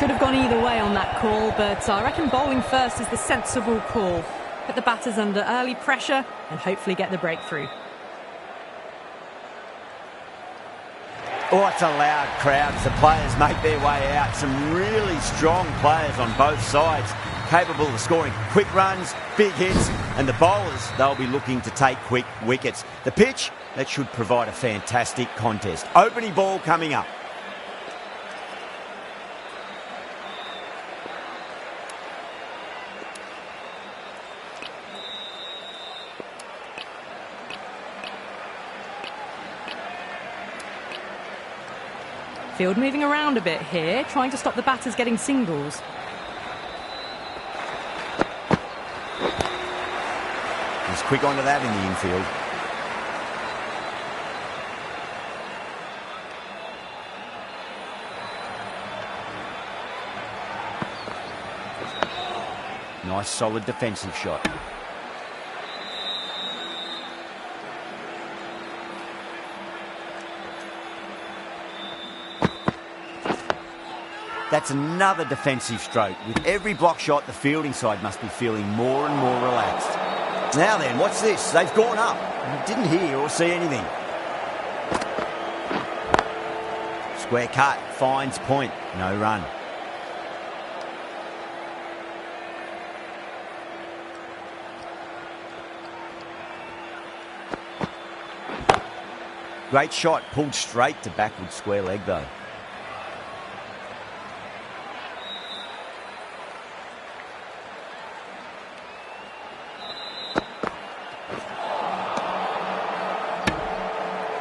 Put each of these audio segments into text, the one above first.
Could have gone either way on that call, but I reckon bowling first is the sensible call. Put the batters under early pressure and hopefully get the breakthrough. Oh, it's a loud crowd as the players make their way out. Some really strong players on both sides, capable of scoring quick runs, big hits, and the bowlers, they'll be looking to take quick wickets. The pitch, that should provide a fantastic contest. Opening ball coming up. Field moving around a bit here, trying to stop the batters getting singles. He's quick onto that in the infield. Nice solid defensive shot. That's another defensive stroke. With every block shot, the fielding side must be feeling more and more relaxed. Now then, what's this? They've gone up. Didn't hear or see anything. Square cut, finds point, no run. Great shot, pulled straight to backward square leg though.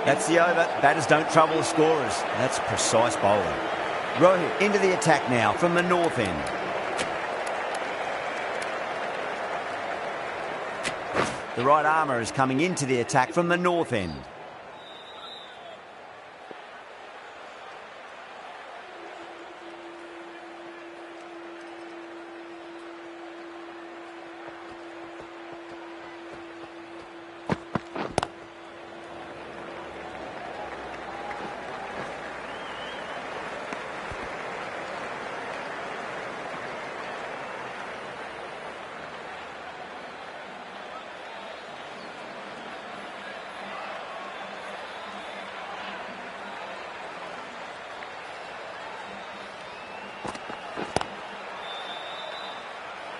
That's the over. Batters don't trouble the scorers. That's precise bowling. Rohit into the attack now from the north end. The right armour is coming into the attack from the north end.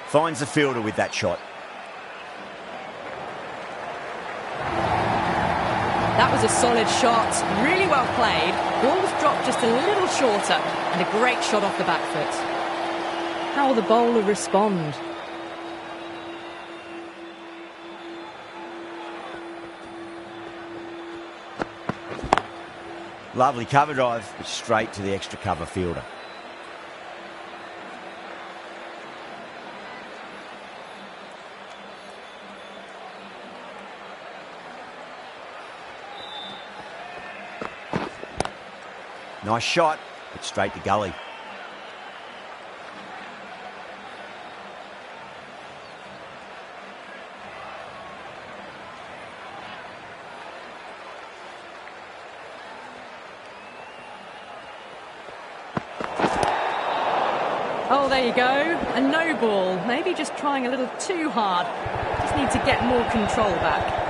Finds the fielder with that shot. That was a solid shot, really well played. Ball was dropped just a little shorter and a great shot off the back foot. How will the bowler respond? Lovely cover drive, but straight to the extra cover fielder. Nice shot, but straight to gully. Oh, there you go. A no ball. Maybe just trying a little too hard. Just need to get more control back.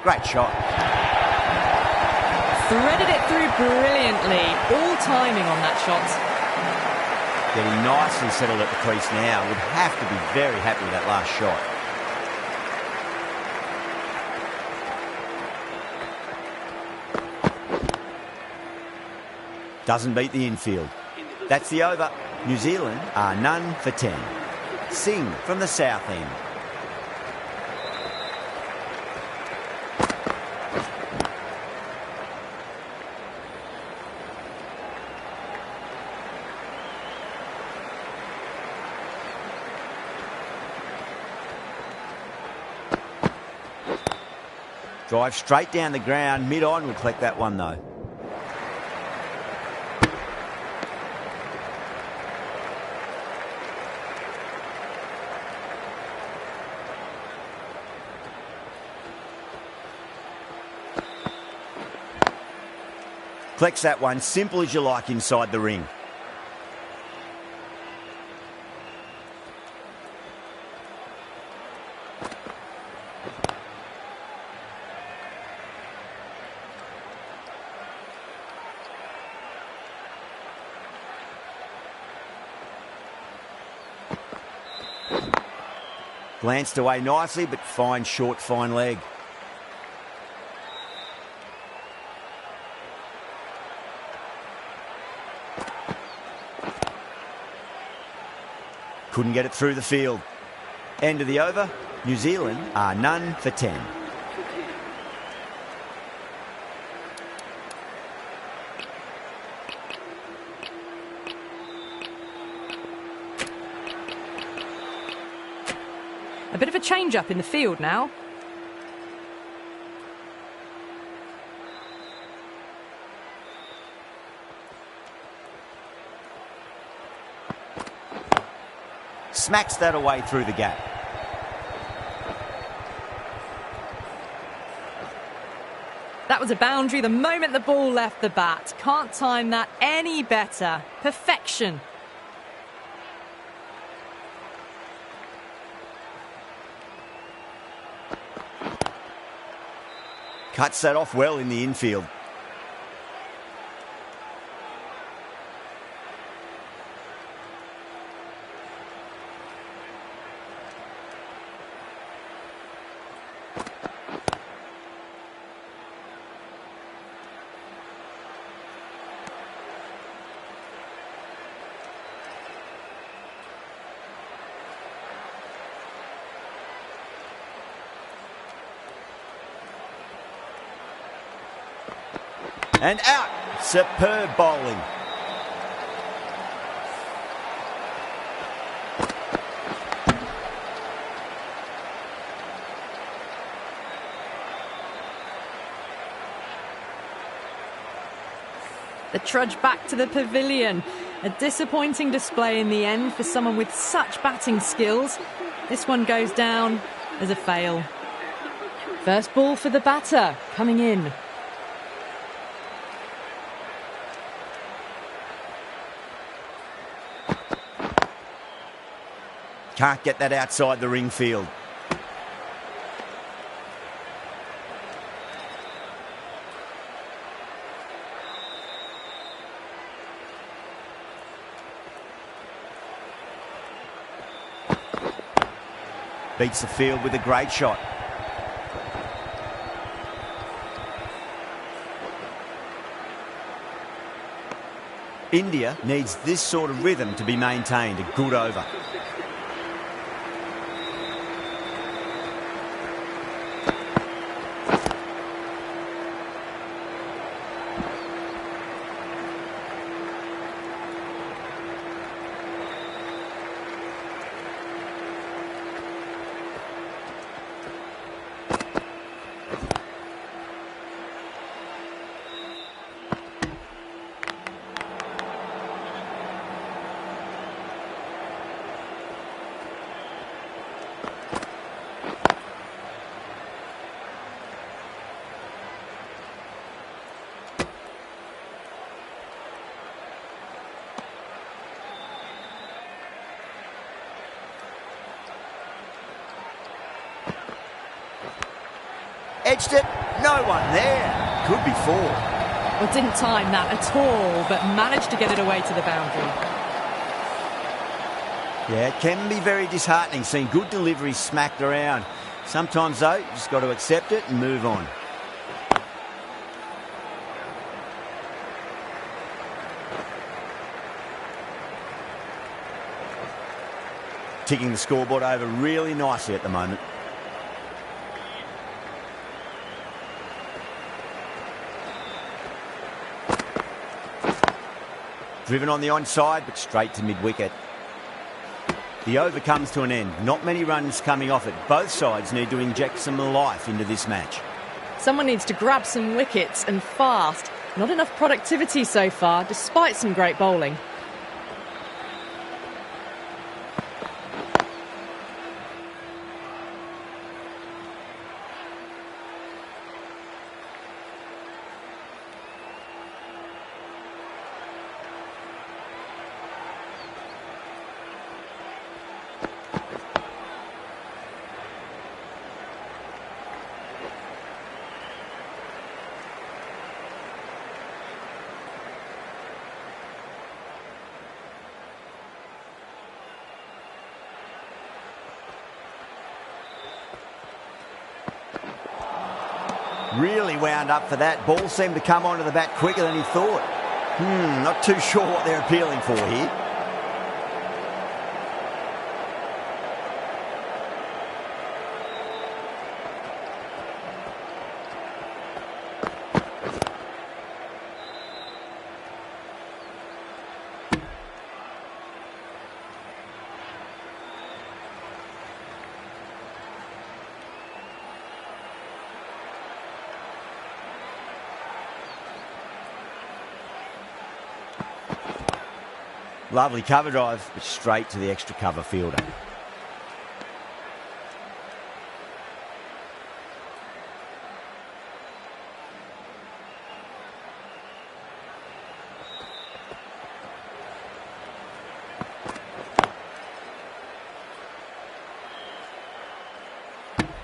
Great shot. Threaded it through brilliantly. All timing on that shot. Getting nicely settled at the crease now. Would have to be very happy with that last shot. Doesn't beat the infield. That's the over. New Zealand are none for 10. Singh from the south end. Drive straight down the ground, mid-on will collect that one though. Deflects that one, simple as you like, inside the ring. Glanced away nicely, but fine short, fine leg. Couldn't get it through the field. End of the over. New Zealand are none for 10. A bit of a change-up in the field now. Smacks that away through the gap. That was a boundary the moment the ball left the bat. Can't time that any better. Perfection. Cuts that off well in the infield. And out. Superb bowling. The trudge back to the pavilion. A disappointing display in the end for someone with such batting skills. This one goes down as a fail. First ball for the batter, coming in. Can't get that outside the ring field. Beats the field with a great shot. India needs this sort of rhythm to be maintained. A good over. Edged it, no one there. Could be 4. Well, didn't time that at all, but managed to get it away to the boundary. Yeah, it can be very disheartening seeing good deliveries smacked around. Sometimes, though, you just got to accept it and move on. Ticking the scoreboard over really nicely at the moment. Driven on the onside, but straight to mid-wicket. The over comes to an end. Not many runs coming off it. Both sides need to inject some life into this match. Someone needs to grab some wickets and fast. Not enough productivity so far, despite some great bowling. Really wound up for that. Ball seemed to come onto the bat quicker than he thought. Not too sure what they're appealing for here. Lovely cover drive, but straight to the extra cover fielder.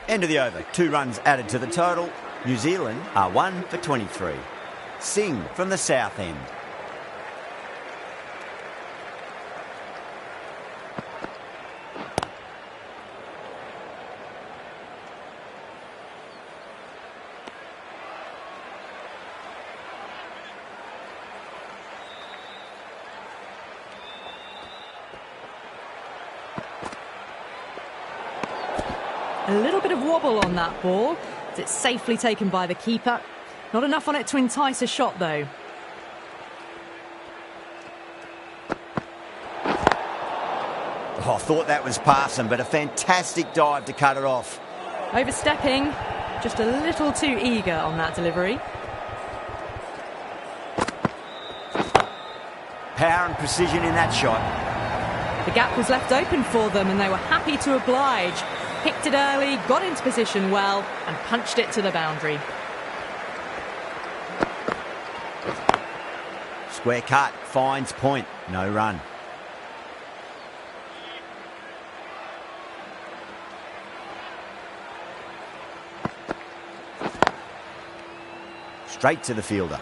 End of the over. 2 runs added to the total. New Zealand are 1 for 23. Singh from the south end. A little bit of wobble on that ball. It's safely taken by the keeper. Not enough on it to entice a shot, though. Oh, I thought that was passing, but a fantastic dive to cut it off. Overstepping, just a little too eager on that delivery. Power and precision in that shot. The gap was left open for them and they were happy to oblige. Picked it early, got into position well and punched it to the boundary. Square cut, finds point, no run. Straight to the fielder.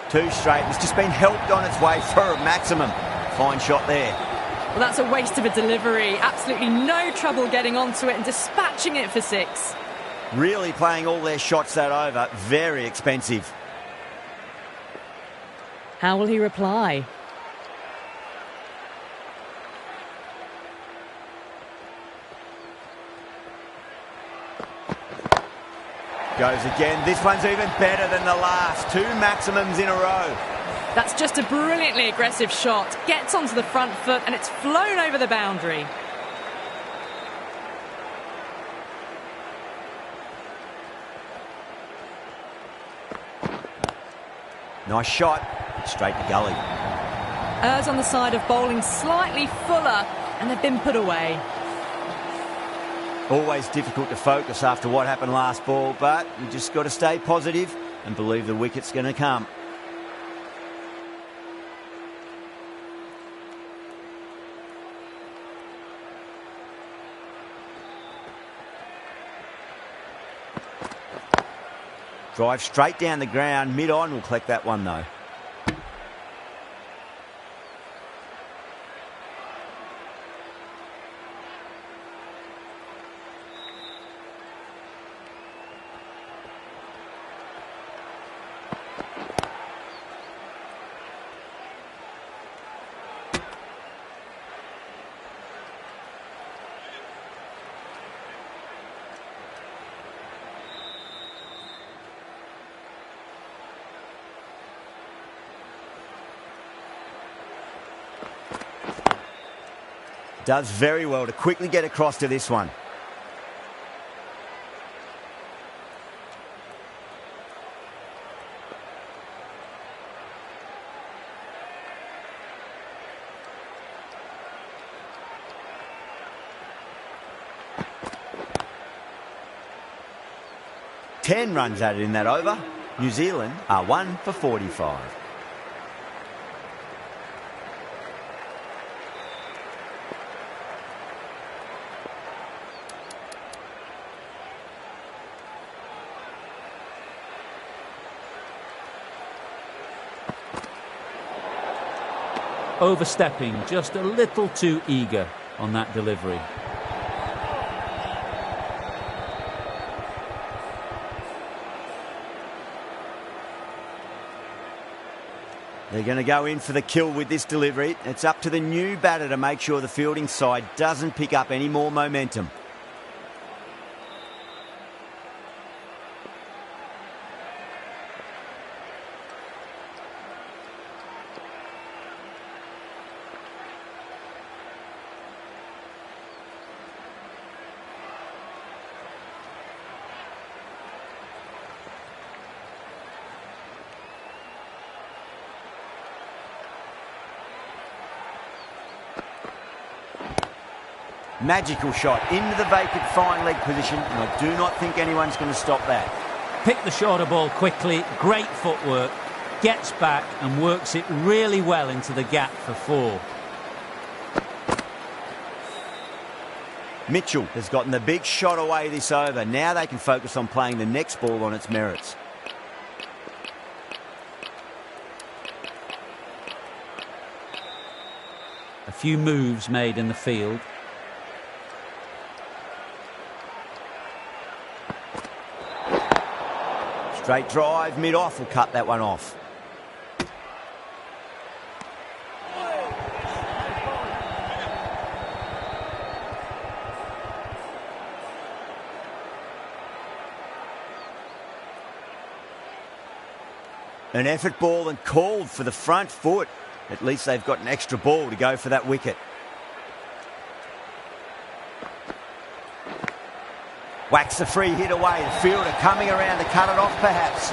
Two straight. It's just been helped on its way for a maximum. Fine shot there. Well, that's a waste of a delivery. Absolutely no trouble getting onto it and dispatching it for 6. Really playing all their shots that over. Very expensive. How will he reply? Goes again. This one's even better than the last. 2 maximums in a row. That's just a brilliantly aggressive shot. Gets onto the front foot and it's flown over the boundary. Nice shot. Straight to gully. Errs on the side of bowling slightly fuller and they've been put away. Always difficult to focus after what happened last ball, but you just got to stay positive and believe the wicket's going to come. Drive straight down the ground, mid-on, will collect that one though. Does very well to quickly get across to this one. Ten runs added in that over. New Zealand are 1 for 45. overstepping, just a little too eager on that delivery. They're going to go in for the kill with this delivery. It's up to the new batter to make sure the fielding side doesn't pick up any more momentum. Magical shot into the vacant fine leg position, and I do not think anyone's going to stop that. Pick the shorter ball quickly, great footwork, gets back and works it really well into the gap for 4. Mitchell has gotten the big shot away this over. Now they can focus on playing the next ball on its merits. A few moves made in the field. Straight drive, mid-off will cut that one off. An effort ball and called for the front foot. At least they've got an extra ball to go for that wicket. Whacks the free hit away. The fielder coming around to cut it off perhaps.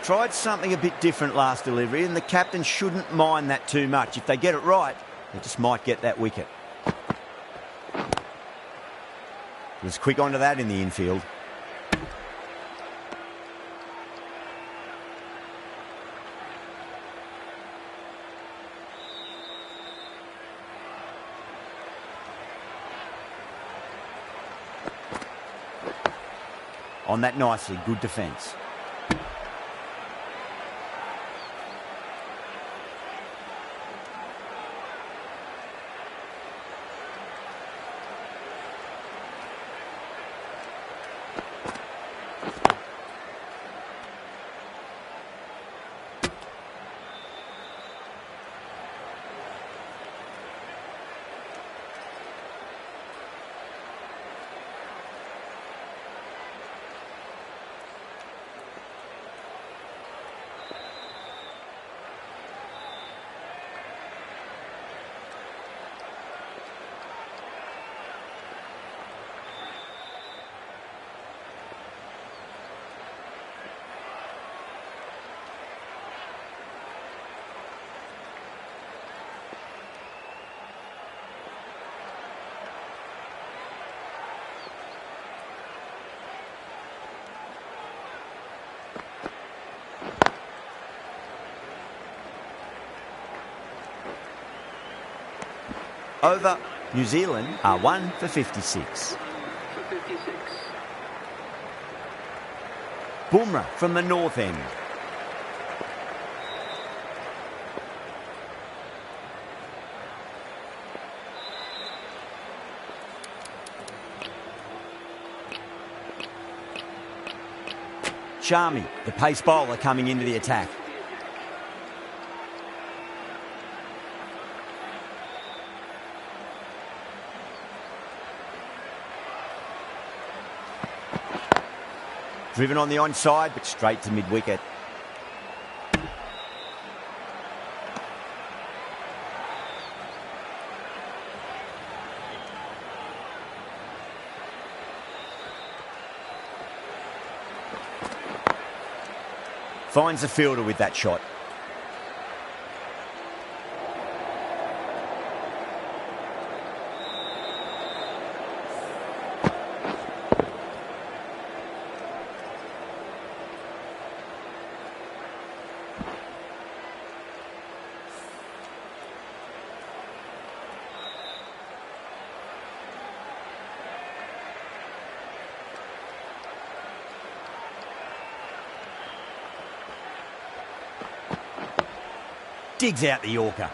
Tried something a bit different last delivery, and the captain shouldn't mind that too much. If they get it right, they just might get that wicket. Was quick onto that in the infield. On that nicely, good defence. Over, New Zealand are 1 for 56. Bumrah from the north end. Sharmi, the pace bowler, coming into the attack. Driven on the onside, but straight to mid-wicket. Finds the fielder with that shot. Digs out the Yorker.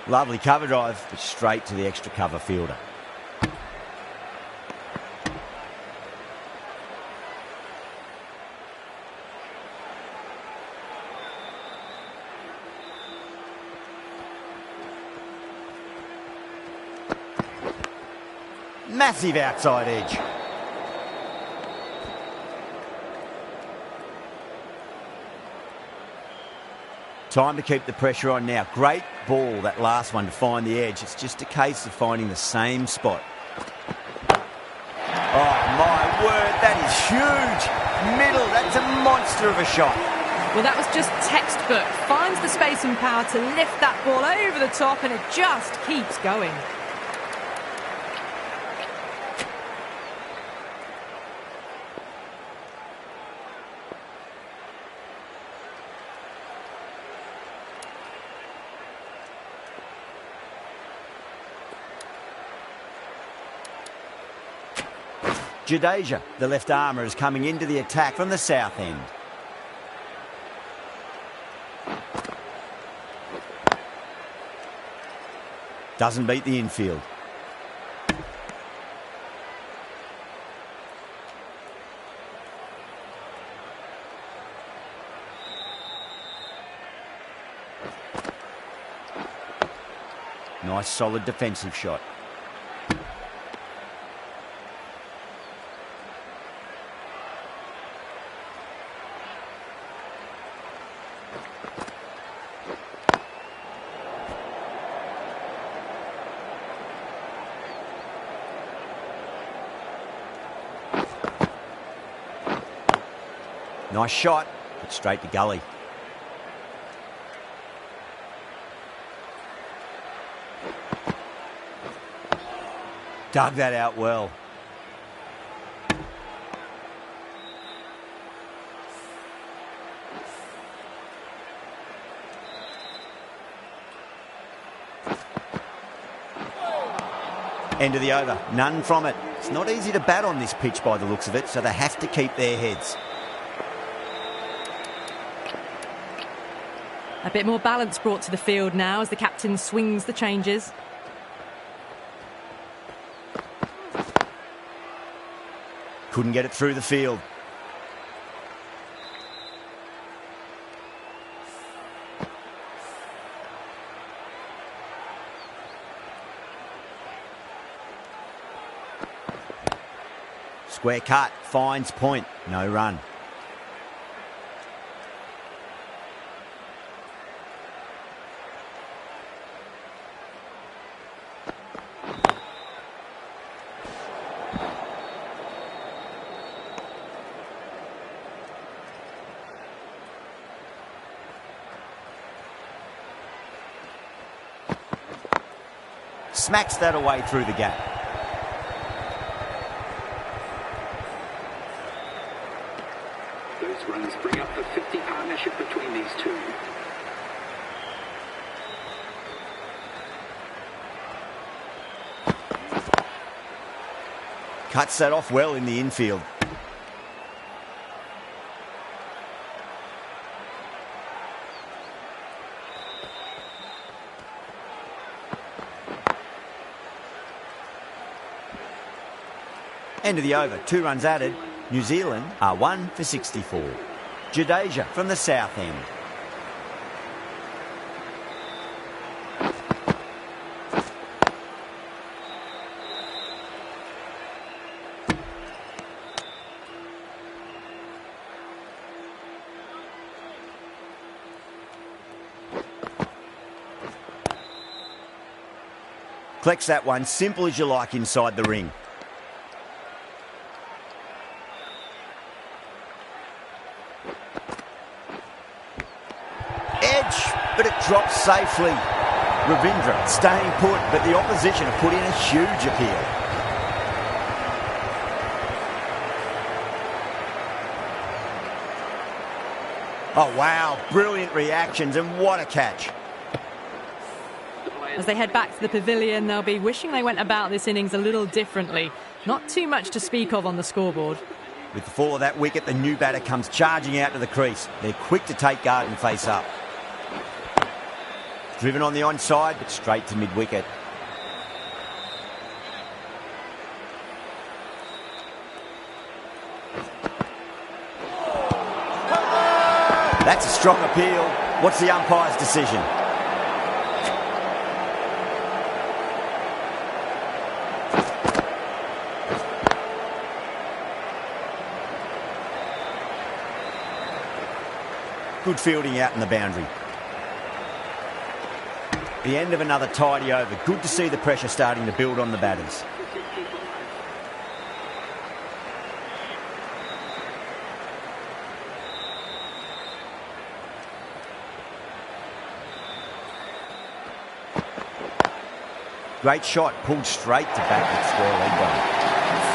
Lovely cover drive, but straight to the extra cover fielder. Massive outside edge. Time to keep the pressure on now. Great ball, that last one, to find the edge. It's just a case of finding the same spot. Oh, my word, that is huge. Middle, that's a monster of a shot. Well, that was just textbook. Finds the space and power to lift that ball over the top, and it just keeps going. Jadeja, the left armour, is coming into the attack from the south end. Doesn't beat the infield. Nice solid defensive shot. Nice shot, but straight to gully. Dug that out well. End of the over, none from it. It's not easy to bat on this pitch by the looks of it, so they have to keep their heads. A bit more balance brought to the field now as the captain swings the changes. Couldn't get it through the field. Square cut, finds point, no run. Smacks that away through the gap. Those runs bring up the 50 partnership between these two. Cuts that off well in the infield. End of the over, 2 runs added. New Zealand are 1 for 64. Jadeja from the south end. Collects that one, simple as you like, inside the ring. But it drops safely. Ravindra staying put, but the opposition have put in a huge appeal. Oh, wow. Brilliant reactions, and what a catch. As they head back to the pavilion, they'll be wishing they went about this innings a little differently. Not too much to speak of on the scoreboard. With the fall of that wicket, the new batter comes charging out to the crease. They're quick to take guard and face up. Driven on the onside, but straight to mid-wicket. That's a strong appeal. What's the umpire's decision? Good fielding out in the boundary. The end of another tidy over. Good to see the pressure starting to build on the batters. Great shot, pulled straight to backward square leg ball.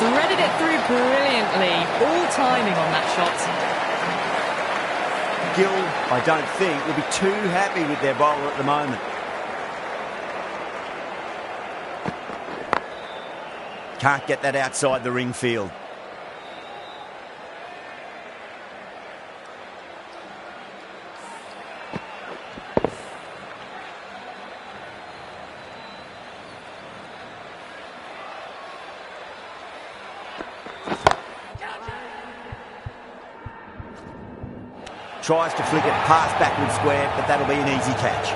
Threaded it through brilliantly. All timing on that shot. Gill, I don't think, will be too happy with their bowler at the moment. Can't get that outside the ring field. Tries to flick it past backward square, but that'll be an easy catch.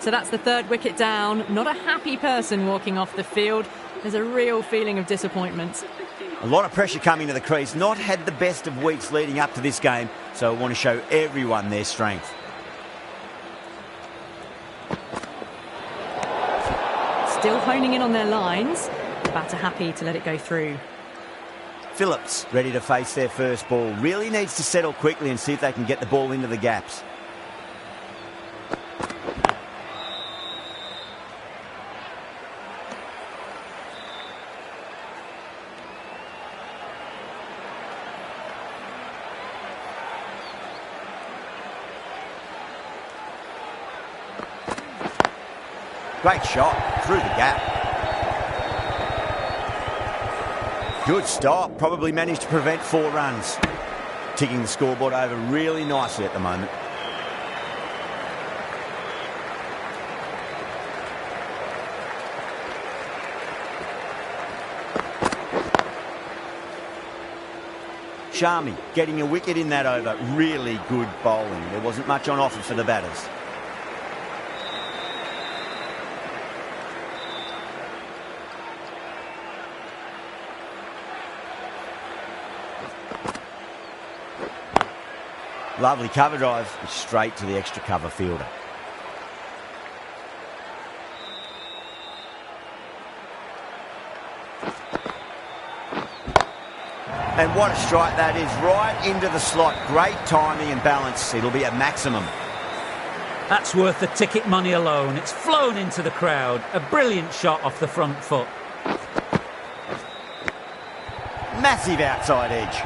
So that's the third wicket down. Not a happy person walking off the field. There's a real feeling of disappointment. A lot of pressure coming to the crease. Not had the best of weeks leading up to this game, so I want to show everyone their strength. Still honing in on their lines. The batter happy to let it go through. Phillips ready to face their first ball. Really needs to settle quickly and see if they can get the ball into the gaps. Great shot through the gap. Good stop. Probably managed to prevent 4 runs. Ticking the scoreboard over really nicely at the moment. Sharmy getting a wicket in that over. Really good bowling. There wasn't much on offer for the batters. Lovely cover drive, straight to the extra cover fielder. And what a strike that is, right into the slot. Great timing and balance. It'll be a maximum. That's worth the ticket money alone. It's flown into the crowd. A brilliant shot off the front foot. Massive outside edge.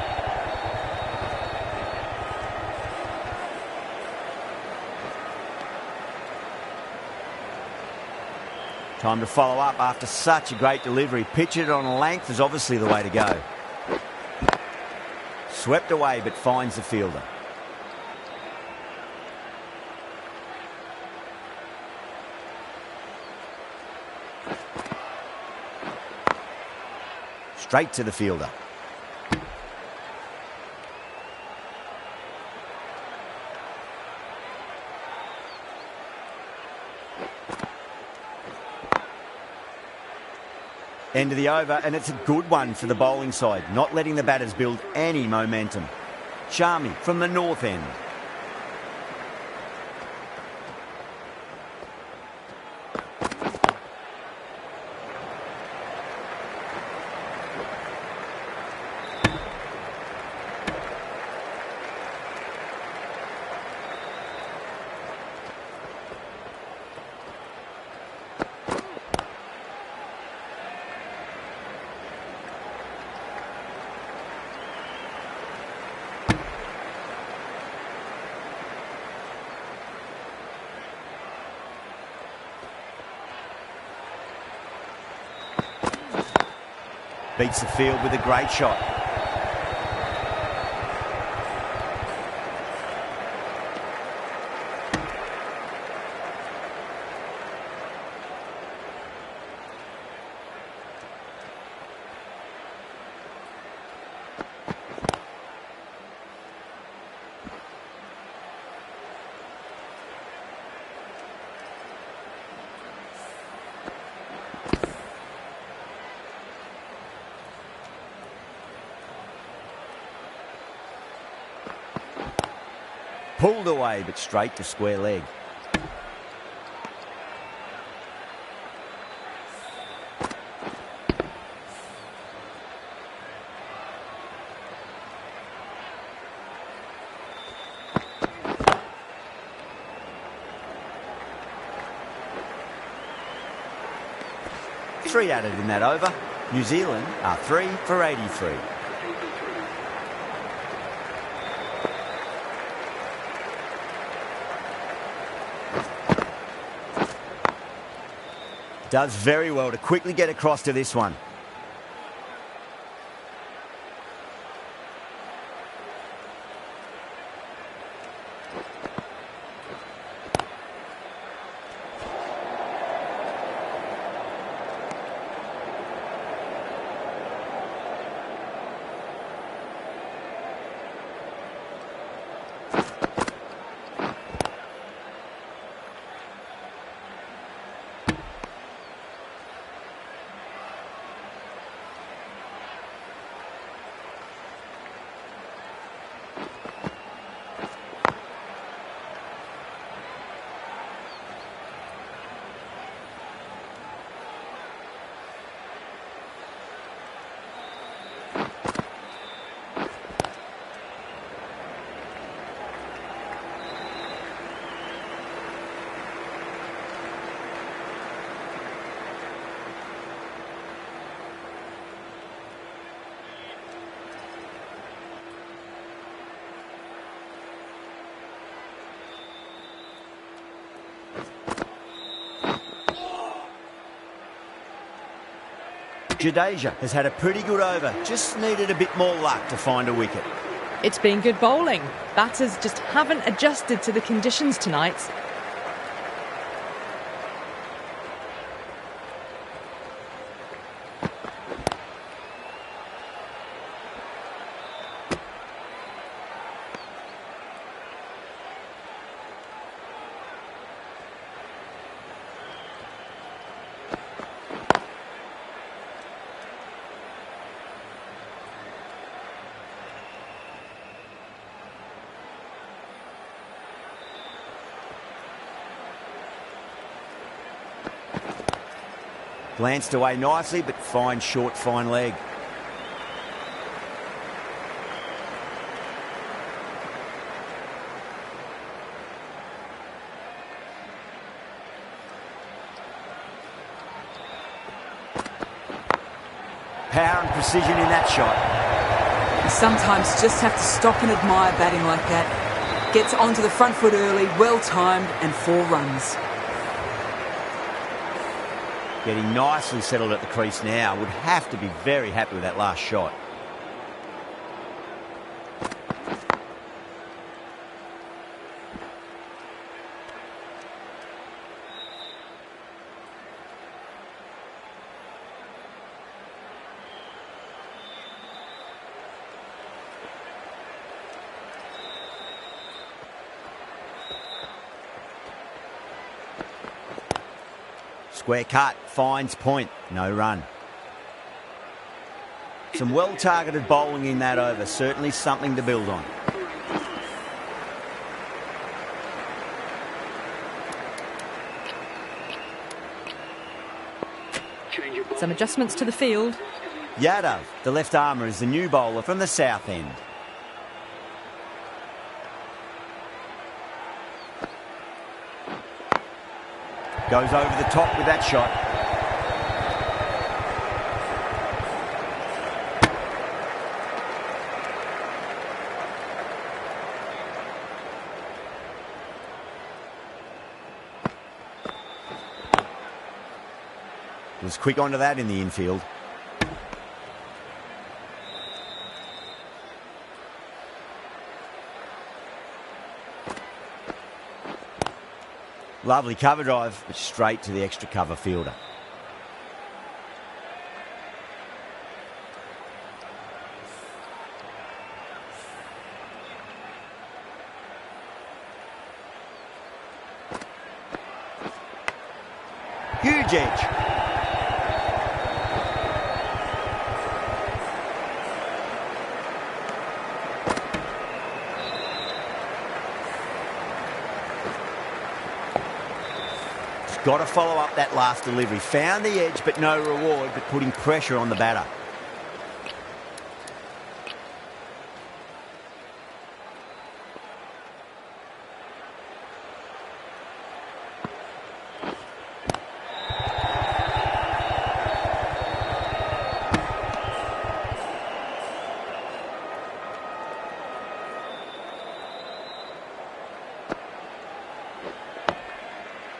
Time to follow up after such a great delivery. Pitch it on length is obviously the way to go. Swept away but finds the fielder. Straight to the fielder. End of the over, and it's a good one for the bowling side, not letting the batters build any momentum. Sharmy from the north end. beats the field with a great shot. Pulled away, but straight to square leg. Three added in that over. New Zealand are 3 for 83. Does very well to quickly get across to this one. Jadeja has had a pretty good over, just needed a bit more luck to find a wicket. It's been good bowling. Batters just haven't adjusted to the conditions tonight. Glanced away nicely, but fine short, fine leg. Power and precision in that shot. You sometimes just have to stop and admire batting like that. Gets onto the front foot early, well timed, and 4 runs. Getting nicely settled at the crease now. Would have to be very happy with that last shot. Square cut, finds point, no run. Some well-targeted bowling in that over, certainly something to build on. Some adjustments to the field. Yadav, the left armour, is the new bowler from the south end. Goes over the top with that shot. Was quick onto that in the infield. Lovely cover drive, but straight to the extra cover fielder. Huge edge. Got to follow up that last delivery. Found the edge, but no reward, but putting pressure on the batter.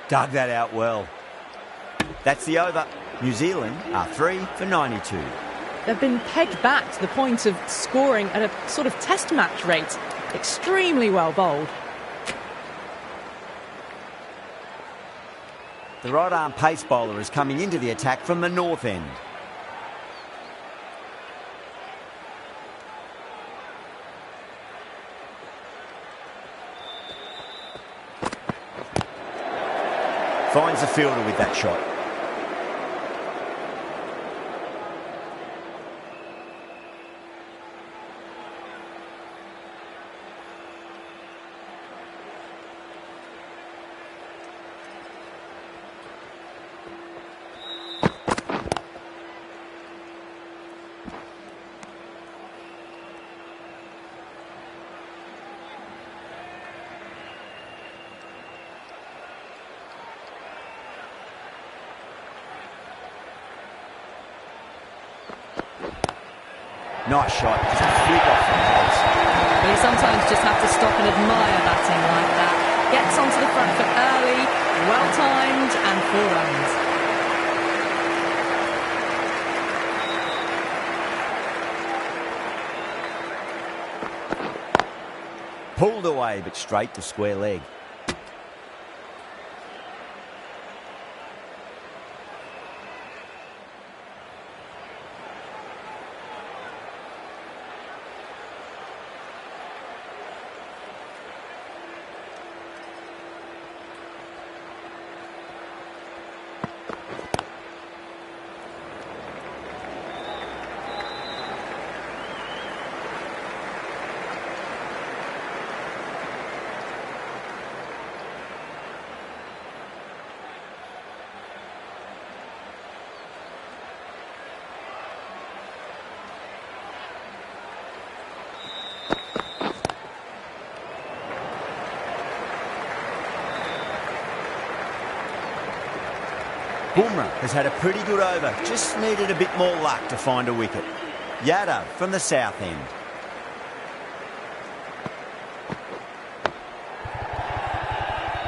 Dug that out well. That's the over. New Zealand are 3 for 92. They've been pegged back to the point of scoring at a sort of test match rate. Extremely well bowled. The right arm pace bowler is coming into the attack from the north end. Finds the fielder with that shot. Nice shot, just a flick off the pace. Well, you sometimes just have to stop and admire batting like that. Gets onto the front foot early, well timed, and 4 runs. Pulled away, but straight to square leg. Bumrah has had a pretty good over, just needed a bit more luck to find a wicket. Yadav from the south end.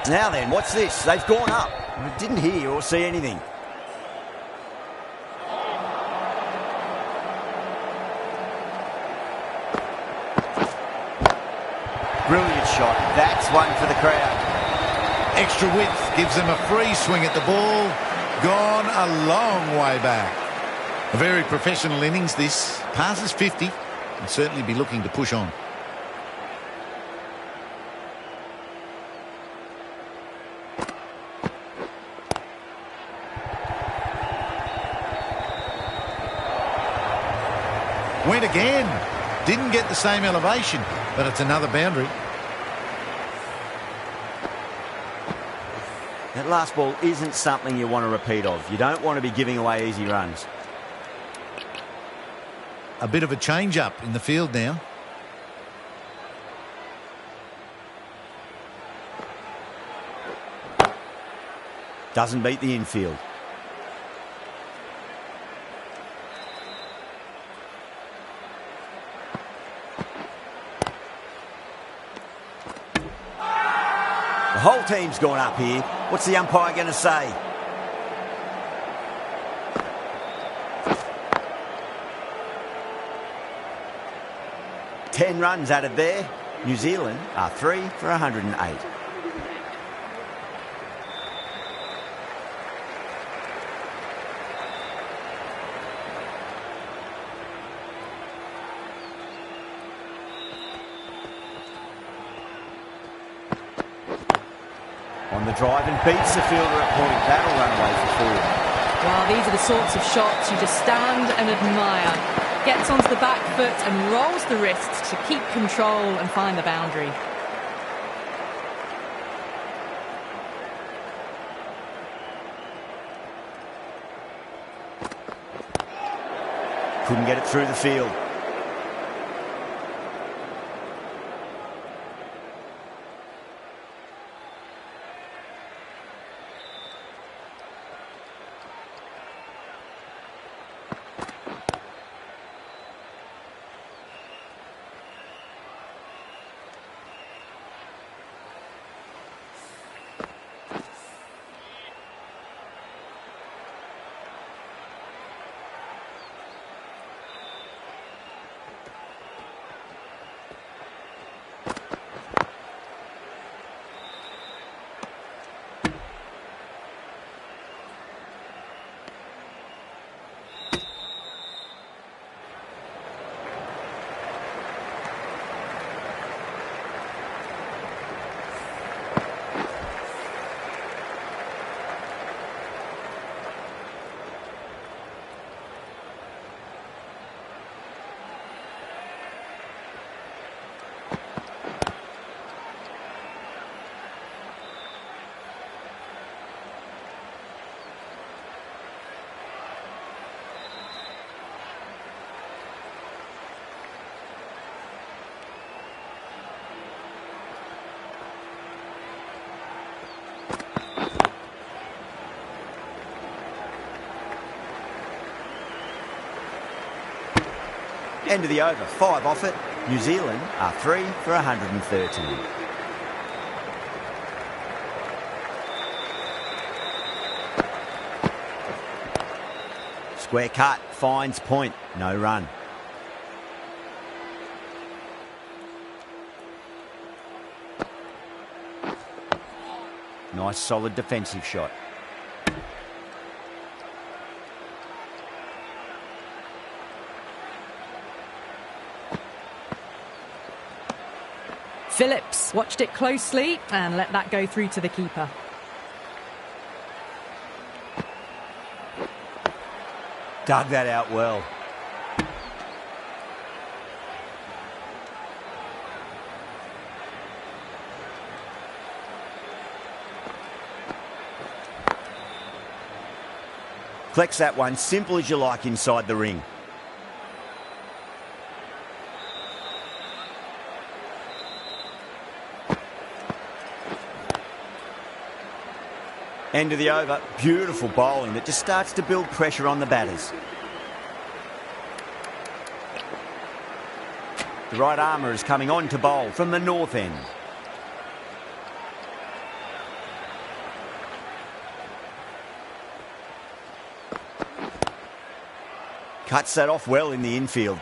Now then, what's this? They've gone up. I didn't hear or see anything. Brilliant shot. That's one for the crowd. Extra width gives them a free swing at the ball. Gone a long way back. A very professional innings this. Passes 50 and certainly be looking to push on. Went again. Didn't get the same elevation, but it's another boundary. That last ball isn't something you want to repeat of. You don't want to be giving away easy runs. A bit of a change-up in the field now. Doesn't beat the infield. The whole team's gone up here. What's the umpire going to say? Ten runs added there. New Zealand are 3 for 108. On the drive and beats the fielder at point. That'll run away for 4. Well, these are the sorts of shots you just stand and admire. Gets onto the back foot and rolls the wrists to keep control and find the boundary. Couldn't get it through the field. End of the over, 5 off it. New Zealand are 3 for 113. Square cut, finds point, no run. Nice solid defensive shot. Phillips watched it closely and let that go through to the keeper. Dug that out well. Collects that one, simple as you like inside the ring. End of the over, beautiful bowling that just starts to build pressure on the batters. The right armour is coming on to bowl from the north end. Cuts that off well in the infield.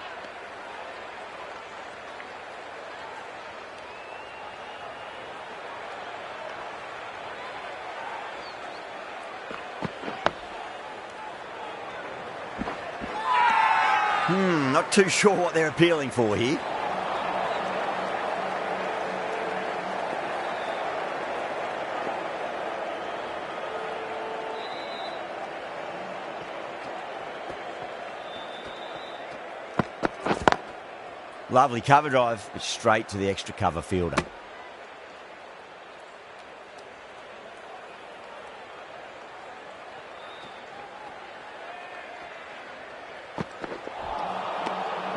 Not too sure what they're appealing for here. Lovely cover drive, but straight to the extra cover fielder.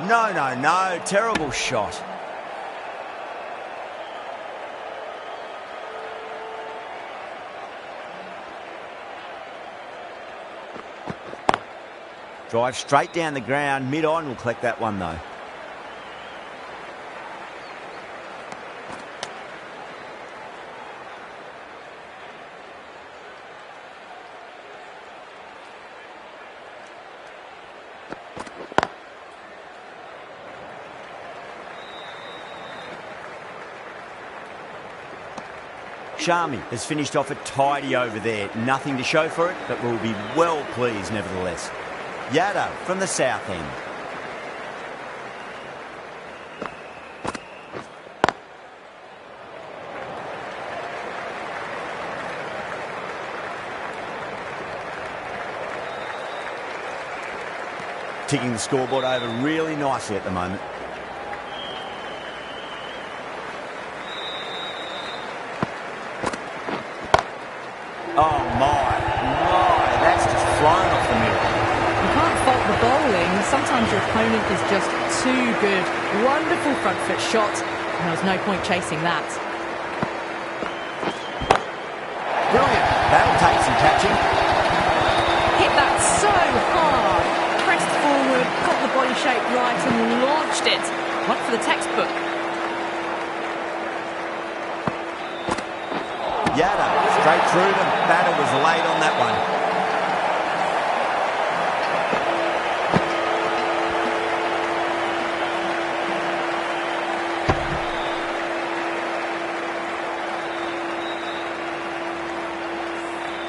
No, terrible shot. Drive straight down the ground, mid-on, will collect that one though. Sharmy has finished off a tidy over there. Nothing to show for it, but we'll be well pleased nevertheless. Yada from the south end. ticking the scoreboard over really nicely at the moment. Oh my, that's just flown off the middle. You can't fault the bowling. Sometimes your opponent is just too good. Wonderful front foot shot, and there was no point chasing that. Brilliant. That'll take some catching. Hit that so hard. Pressed forward, got the body shape right and launched it. One for the textbook. Yada, straight through them. Batter was late on that one.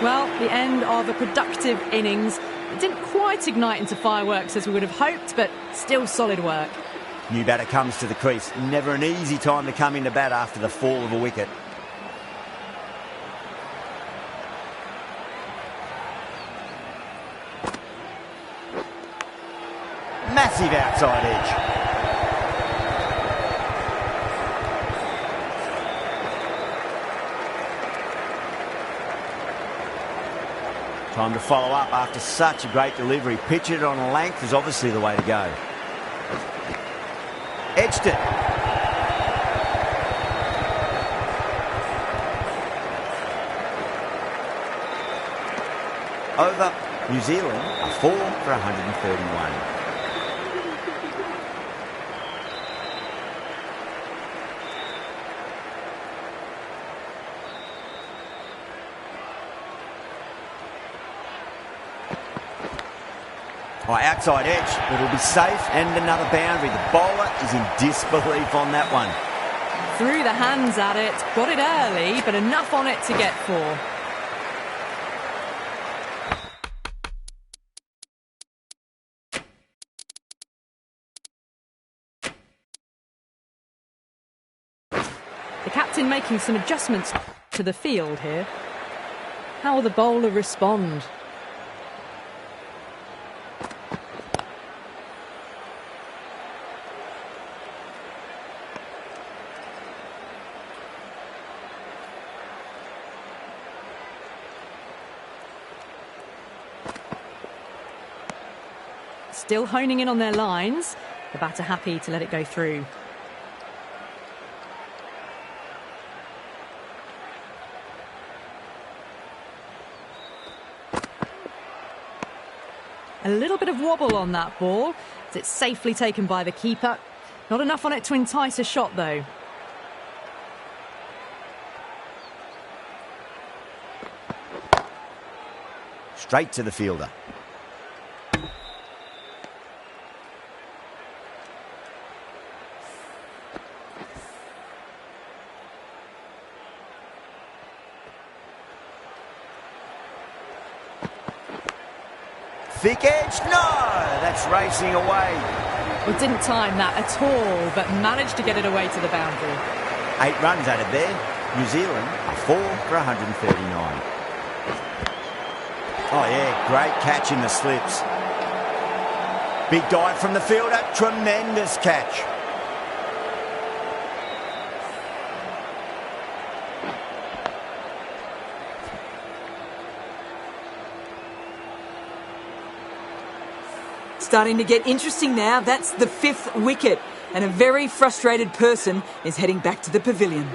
Well, the end of a productive innings. It didn't quite ignite into fireworks as we would have hoped, but still solid work. New batter comes to the crease. Never an easy time to come into bat after the fall of a wicket. Massive outside edge. Time to follow up after such a great delivery. Pitch it on length is obviously the way to go. Edged it. Over. New Zealand are 4 for 131. Outside edge, but it'll be safe and another boundary. The bowler is in disbelief on that one. Threw the hands at it, got it early, but enough on it to get 4. The captain making some adjustments to the field here. How will the bowler respond? Still honing in on their lines. The batter happy to let it go through. A little bit of wobble on that ball. It's safely taken by the keeper. Not enough on it to entice a shot though. Straight to the fielder. Thick edge, no! That's racing away. Well, didn't time that at all, but managed to get it away to the boundary. 8 runs added there. New Zealand are 4 for 139. Oh yeah, great catch in the slips. Big dive from the fielder, tremendous catch. Starting to get interesting now. That's the 5th wicket. And a very frustrated person is heading back to the pavilion.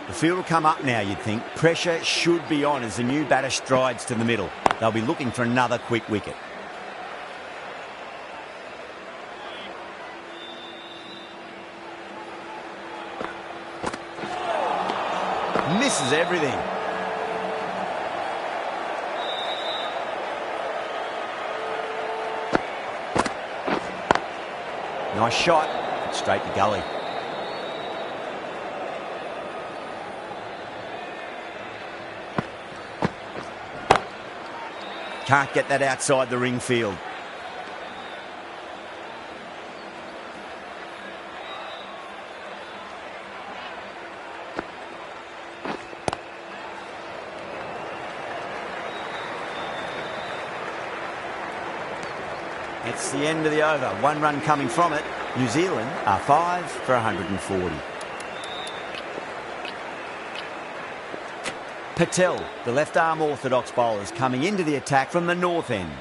The field will come up now, you'd think. Pressure should be on as the new batter strides to the middle. They'll be looking for another quick wicket. Misses everything. Nice shot, straight to gully. Can't get that outside the ring field. That's the end of the over. 1 run coming from it. New Zealand are 5 for 140. Patel, the left-arm orthodox bowler, is coming into the attack from the north end.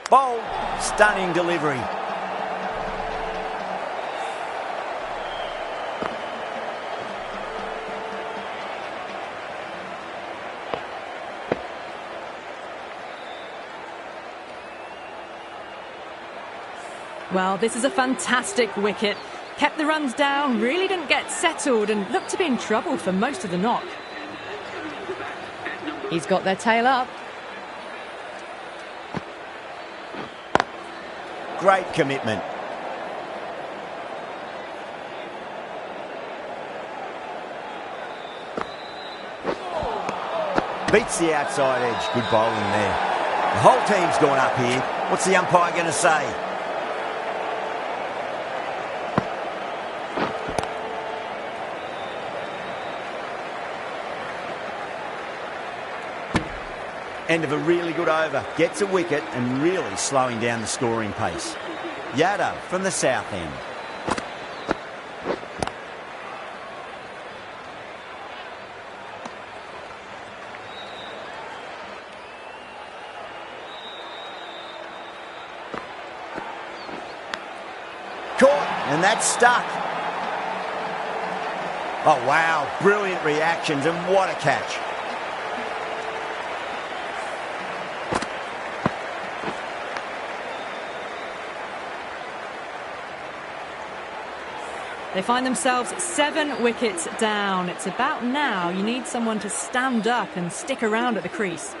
Bowl, stunning delivery. Well, this is a fantastic wicket. Kept the runs down, really didn't get settled and looked to be in trouble for most of the knock. He's got their tail up. Great commitment. Beats the outside edge. Good bowling there. The whole team's gone up here. What's the umpire going to say? End of a really good over. Gets a wicket and really slowing down the scoring pace. Yada from the south end. Caught, and that's stuck. Oh wow, brilliant reactions and what a catch. They find themselves 7 wickets down. It's about now you need someone to stand up and stick around at the crease.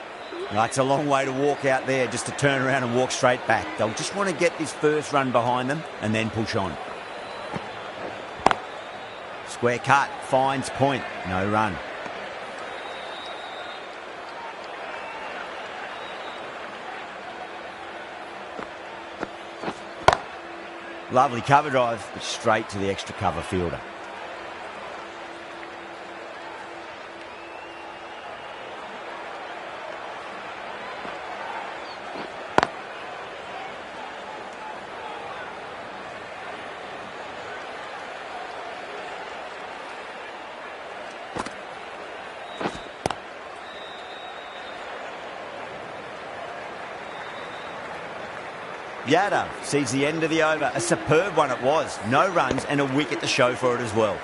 It's a long way to walk out there just to turn around and walk straight back. They'll just want to get this first run behind them and then push on. Square cut, finds point, no run. Lovely cover drive, but straight to the extra cover fielder. Yada sees the end of the over. A superb one it was. No runs and a wicket to show for it as well.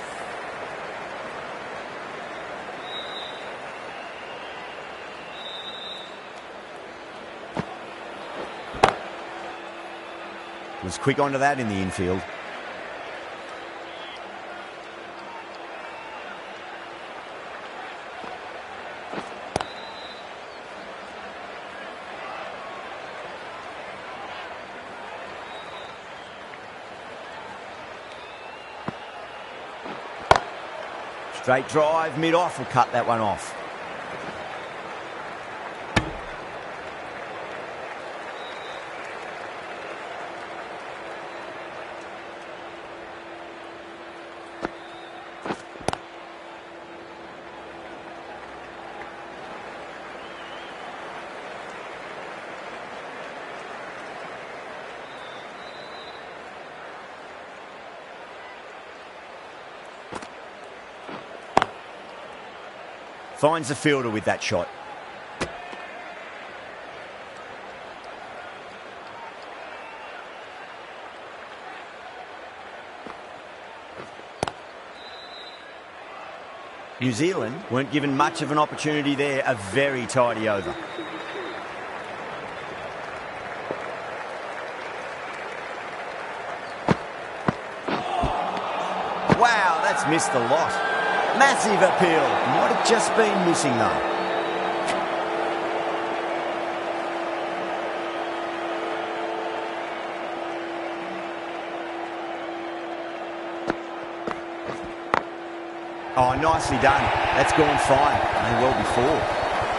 Was quick onto that in the infield. Straight drive, mid-off will cut that one off. Finds the fielder with that shot. New Zealand weren't given much of an opportunity there. A very tidy over. Wow, that's missed the lot. Massive appeal. Might have just been missing though. Oh, nicely done. That's gone fine. May well be 4.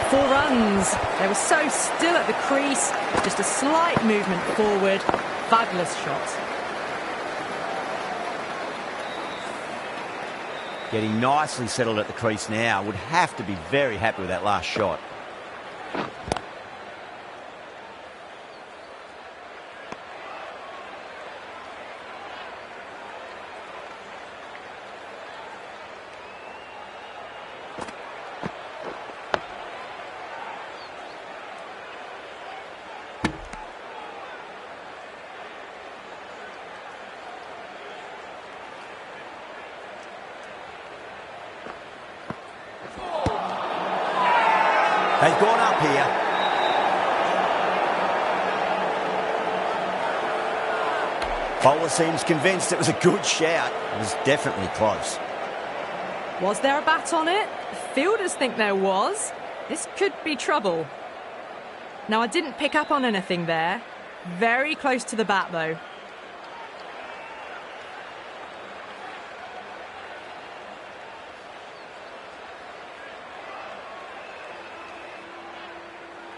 4 runs. They were so still at the crease. Just a slight movement forward. Fabulous shot. Getting nicely settled at the crease now. Would have to be very happy with that last shot. They've gone up here. Bowler seems convinced it was a good shout. It was definitely close. Was there a bat on it? Fielders think there was. This could be trouble. Now, I didn't pick up on anything there. Very close to the bat, though.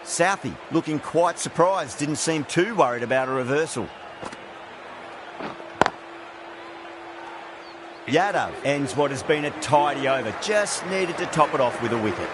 Southey looking quite surprised, didn't seem too worried about a reversal. Yadav ends what has been a tidy over, just needed to top it off with a wicket.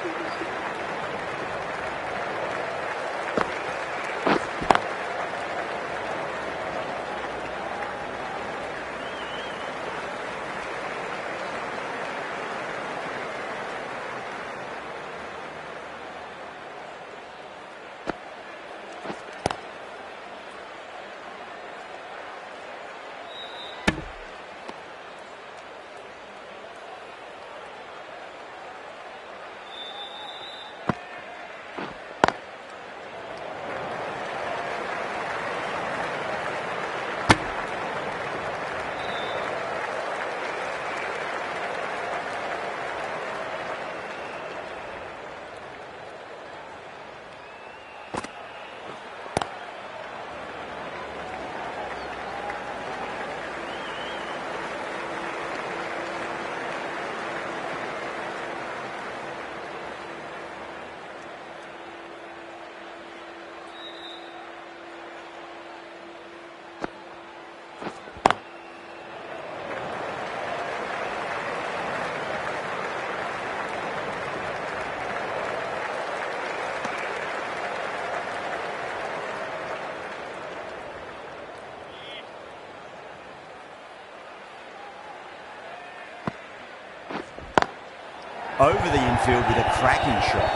Over the infield with a cracking shot.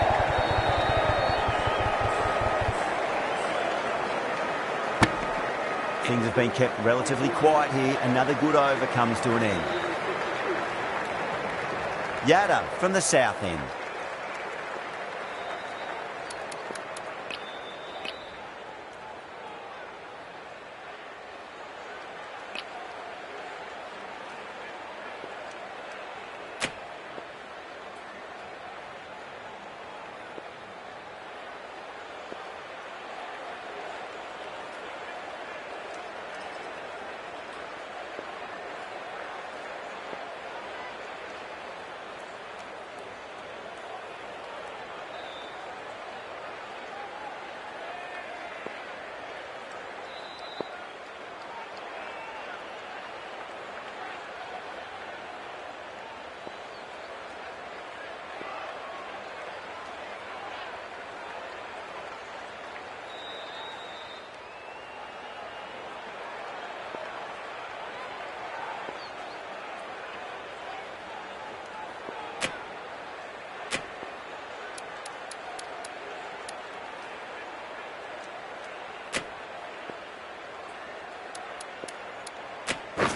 Things have been kept relatively quiet here. Another good over comes to an end. Yadav from the south end.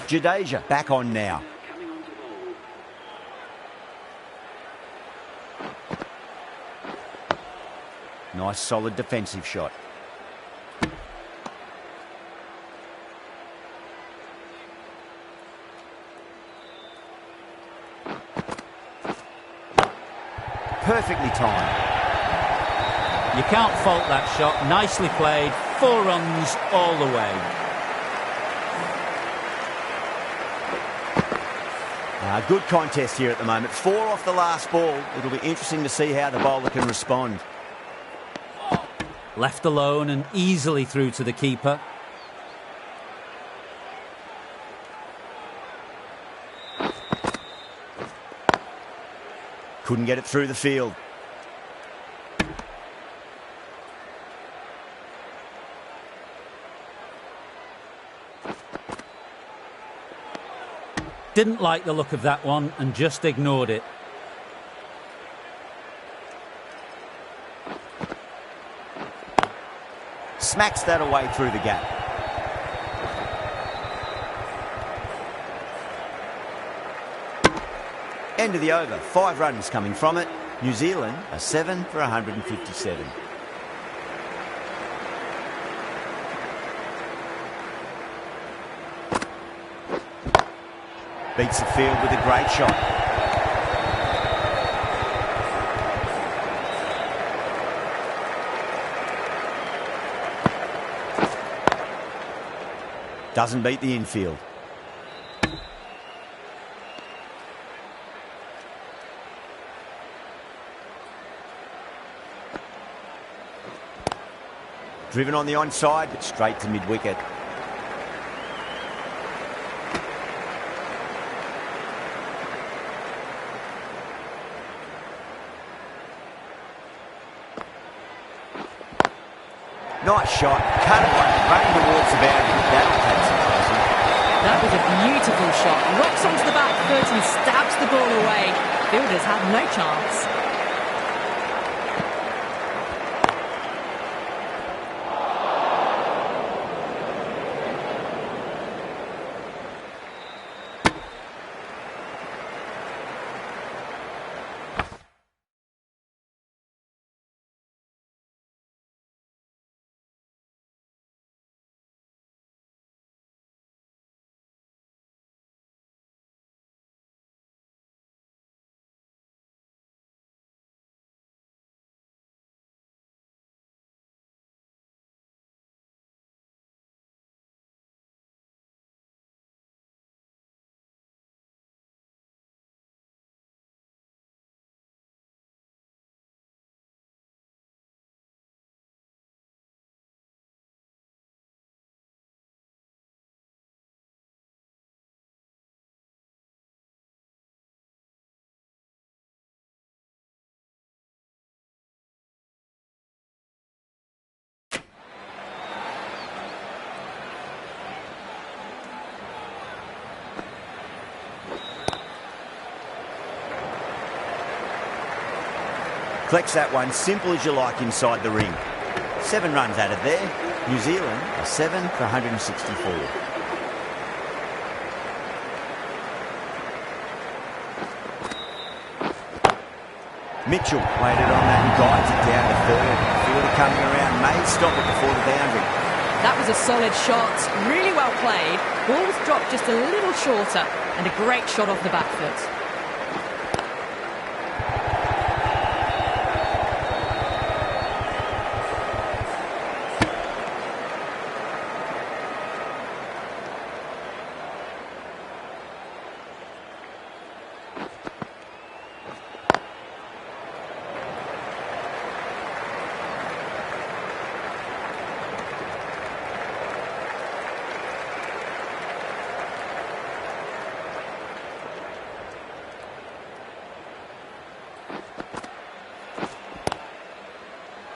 Jadeja back on now. Nice solid defensive shot. Perfectly timed. You can't fault that shot. Nicely played. 4 runs all the way. Good contest here at the moment. 4 off the last ball. It'll be interesting to see how the bowler can respond. Left alone and easily through to the keeper. Couldn't get it through the field. Didn't like the look of that one and just ignored it. Smacks that away through the gap. End of the over. 5 runs coming from it. New Zealand are 7 for 157. Beats the field with a great shot. Doesn't beat the infield. Driven on the onside, but straight to mid-wicket. Nice shot. Cut it one. Running towards the boundary. That'll take some passing. That was a beautiful shot. Rocks onto the back foot and stabs the ball away. Fielders had no chance. Collects that one, simple as you like, inside the ring. 7 runs added there. New Zealand are 7 for 164. Mitchell waited on that and guides it down to third. Fielder coming around, may stop it before the boundary. That was a solid shot, really well played. Ball was dropped just a little shorter and a great shot off the back foot.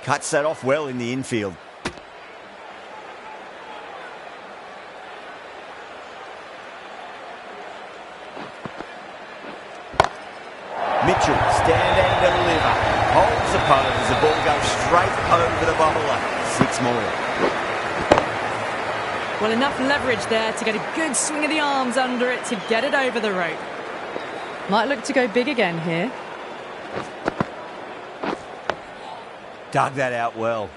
Cuts that off well in the infield. Mitchell, stand and deliver. Holds the pose as the ball goes straight over the bowler. 6 more. Well, enough leverage there to get a good swing of the arms under it to get it over the rope. Might look to go big again here. Dug that out well.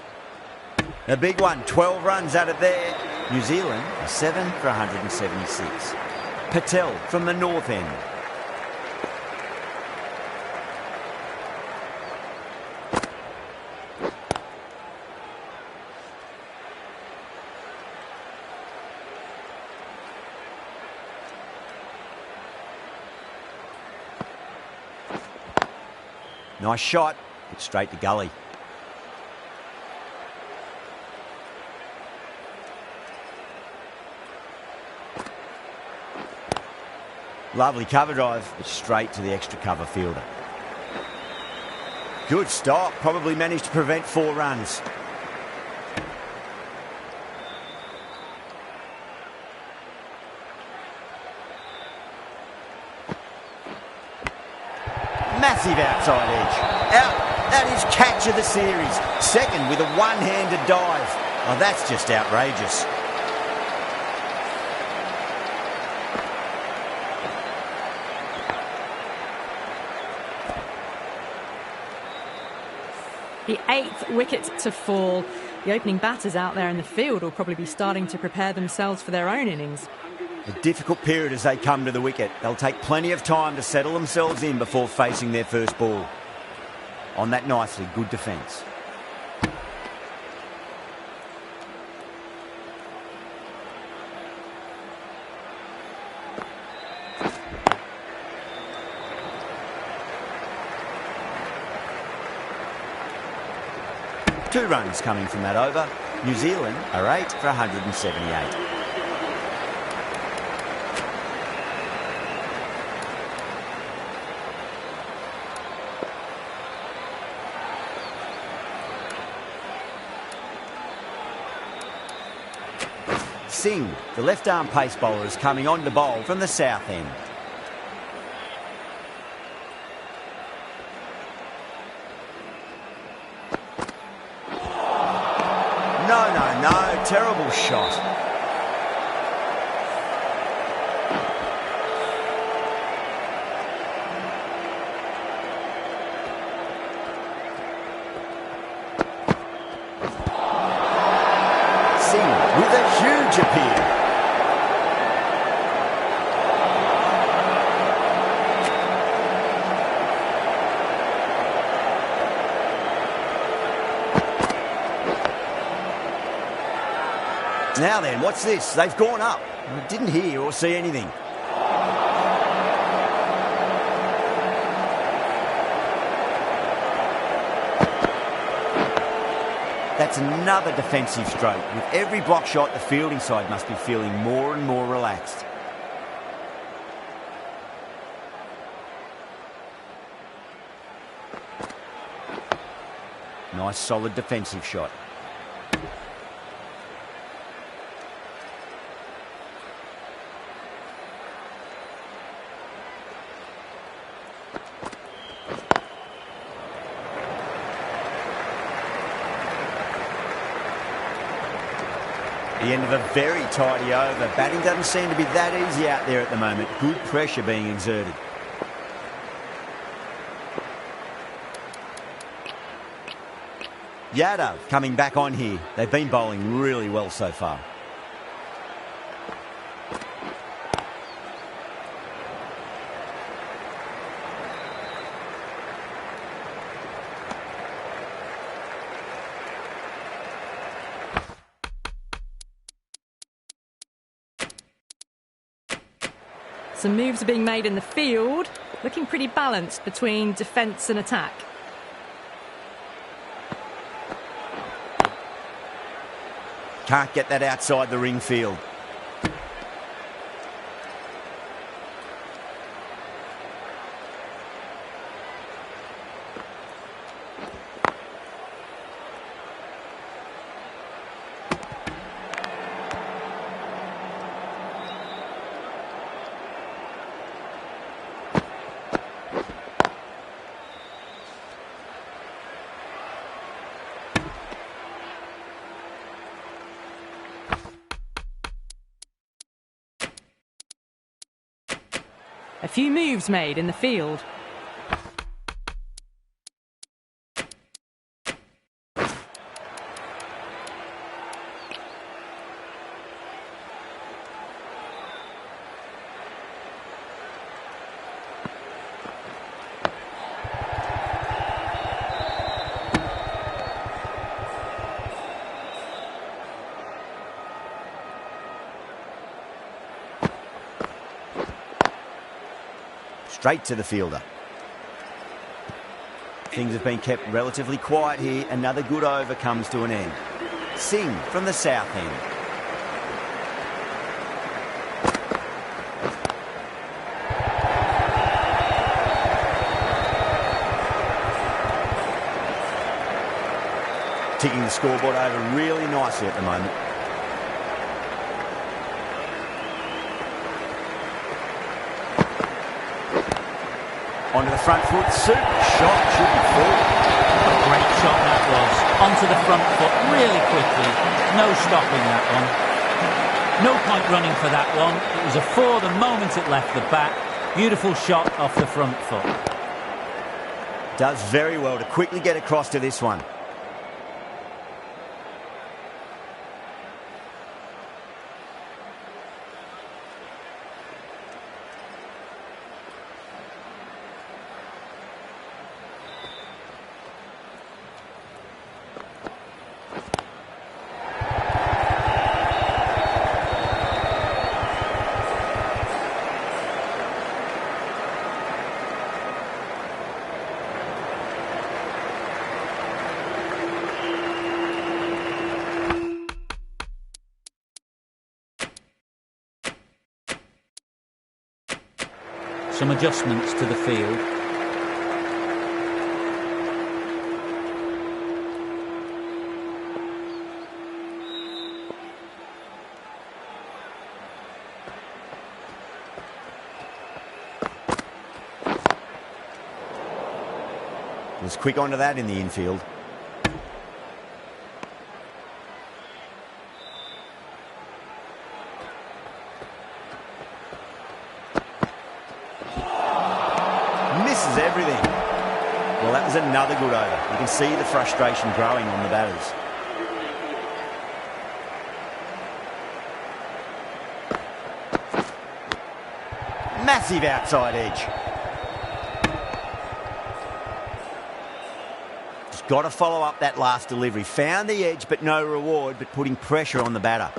A big one, 12 runs added there. New Zealand are 7 for 176. Patel from the north end. Nice shot, but straight to gully. Lovely cover drive, but straight to the extra cover fielder. Good stop, probably managed to prevent 4 runs. Massive outside edge. Out. That is catch of the series. Second with a one-handed dive. Oh, that's just outrageous. The 8th wicket to fall. The opening batters out there in the field will probably be starting to prepare themselves for their own innings. A difficult period as they come to the wicket. They'll take plenty of time to settle themselves in before facing their first ball. On that nicely, good defence. Two runs coming from that over. New Zealand are 8 for 178. Singh, the left-arm pace bowler, is coming on to bowl from the south end. No, terrible shot. Singh with a huge appeal. Now then, what's this? They've gone up. I didn't hear or see anything. That's another defensive stroke. With every block shot, the fielding side must be feeling more and more relaxed. Nice solid defensive shot. The end of a very tidy over. Batting doesn't seem to be that easy out there at the moment. Good pressure being exerted. Yadav coming back on here. They've been bowling really well so far. Some moves are being made in the field, looking pretty balanced between defence and attack. Can't get that outside the ring field. A few moves made in the field. Straight to the fielder. Things have been kept relatively quiet here. Another good over comes to an end. Singh from the south end. Ticking the scoreboard over really nicely at the moment. Onto the front foot, super shot, should be full. A great shot that was. Onto the front foot really quickly. No stopping that one. No point running for that one. It was a four the moment it left the bat. Beautiful shot off the front foot. Does very well to quickly get across to this one. Some adjustments to the field. Was quick onto that in the infield. Misses everything. Well, that was another good over. You can see the frustration growing on the batters. Massive outside edge. Just got to follow up that last delivery. Found the edge, but no reward, but putting pressure on the batter.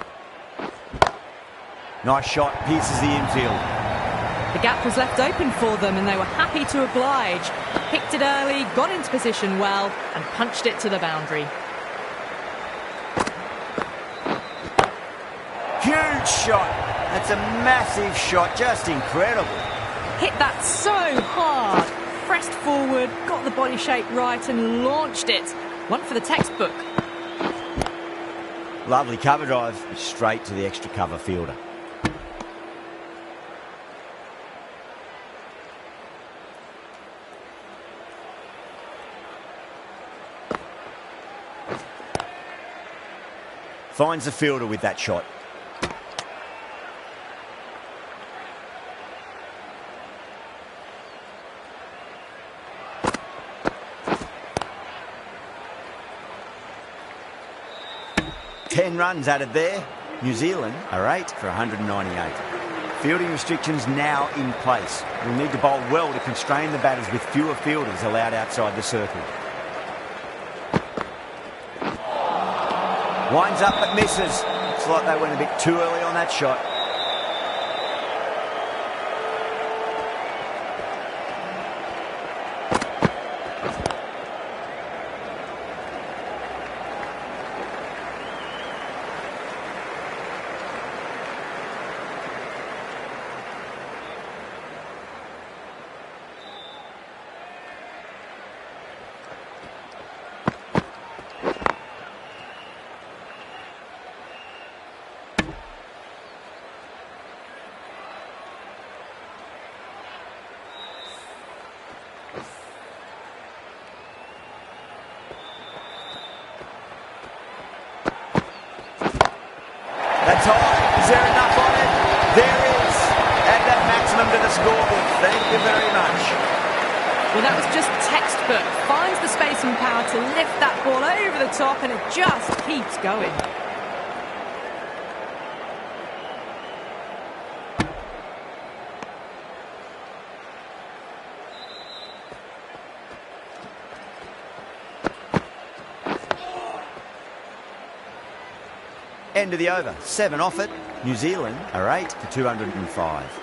Nice shot, pierces the infield. The gap was left open for them and they were happy to oblige. Picked it early, got into position well and punched it to the boundary. Huge shot. That's a massive shot, just incredible. Hit that so hard. Pressed forward, got the body shape right and launched it. One for the textbook. Lovely cover drive, straight to the extra cover fielder. Finds the fielder with that shot. Ten runs added there. New Zealand are 8 for 198. Fielding restrictions now in place. We'll need to bowl well to constrain the batters with fewer fielders allowed outside the circle. Winds up but misses. Looks like they went a bit too early on that shot. That's high. Is there enough on it? There is. Add that maximum to the scoreboard. Thank you very much. Well, that was just textbook. Finds the space and power to lift that ball over the top and it just keeps going. End of the over. 7 off it. New Zealand are 8 for 205.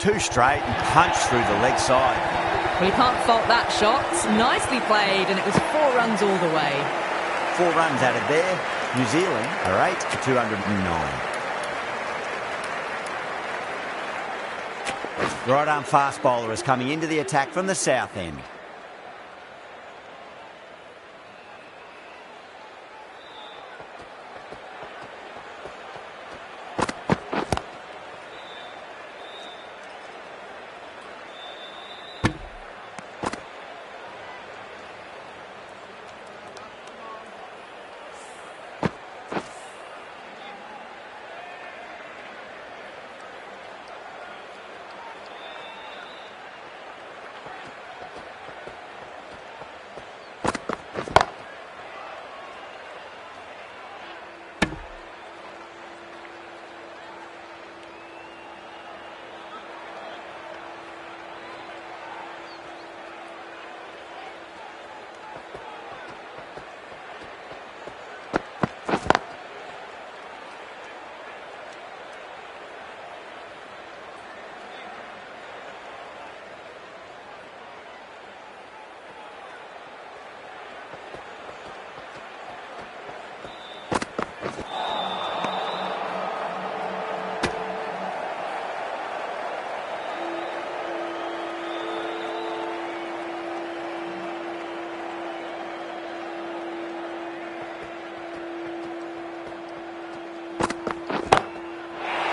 too straight and punched through the leg side. Well, you can't fault that shot. Nicely played, and it was 4 runs all the way. 4 runs added there. New Zealand are 8 for 209. Right-arm fast bowler is coming into the attack from the south end.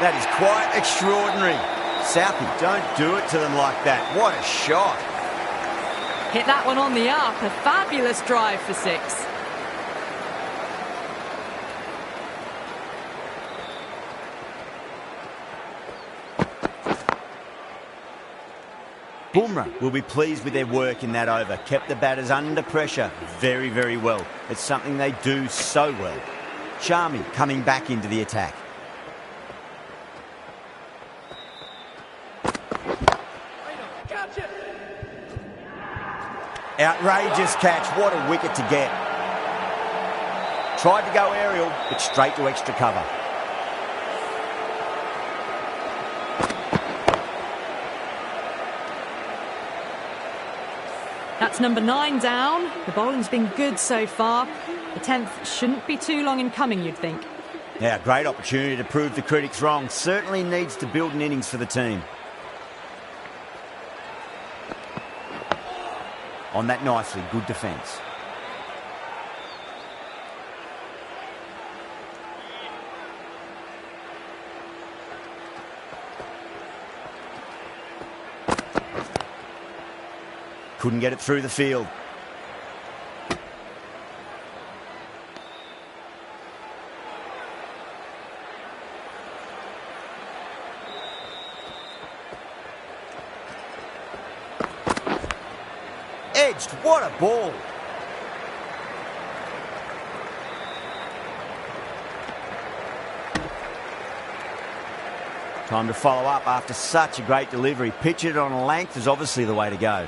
That is quite extraordinary. Southie, don't do it to them like that. What a shot. Hit that one on the up. A fabulous drive for 6. Bumrah will be pleased with their work in that over. Kept the batters under pressure very, very well. It's something they do so well. Sharmi coming back into the attack. Outrageous catch. What a wicket to get. Tried to go aerial, but straight to extra cover. That's number 9 down. The bowling's been good so far. The 10th shouldn't be too long in coming, you'd think. Yeah, great opportunity to prove the critics wrong. Certainly needs to build an innings for the team. On that nicely, good defence. Couldn't get it through the field. Edged, what a ball. Time to follow up after such a great delivery. Pitch it on a length is obviously the way to go.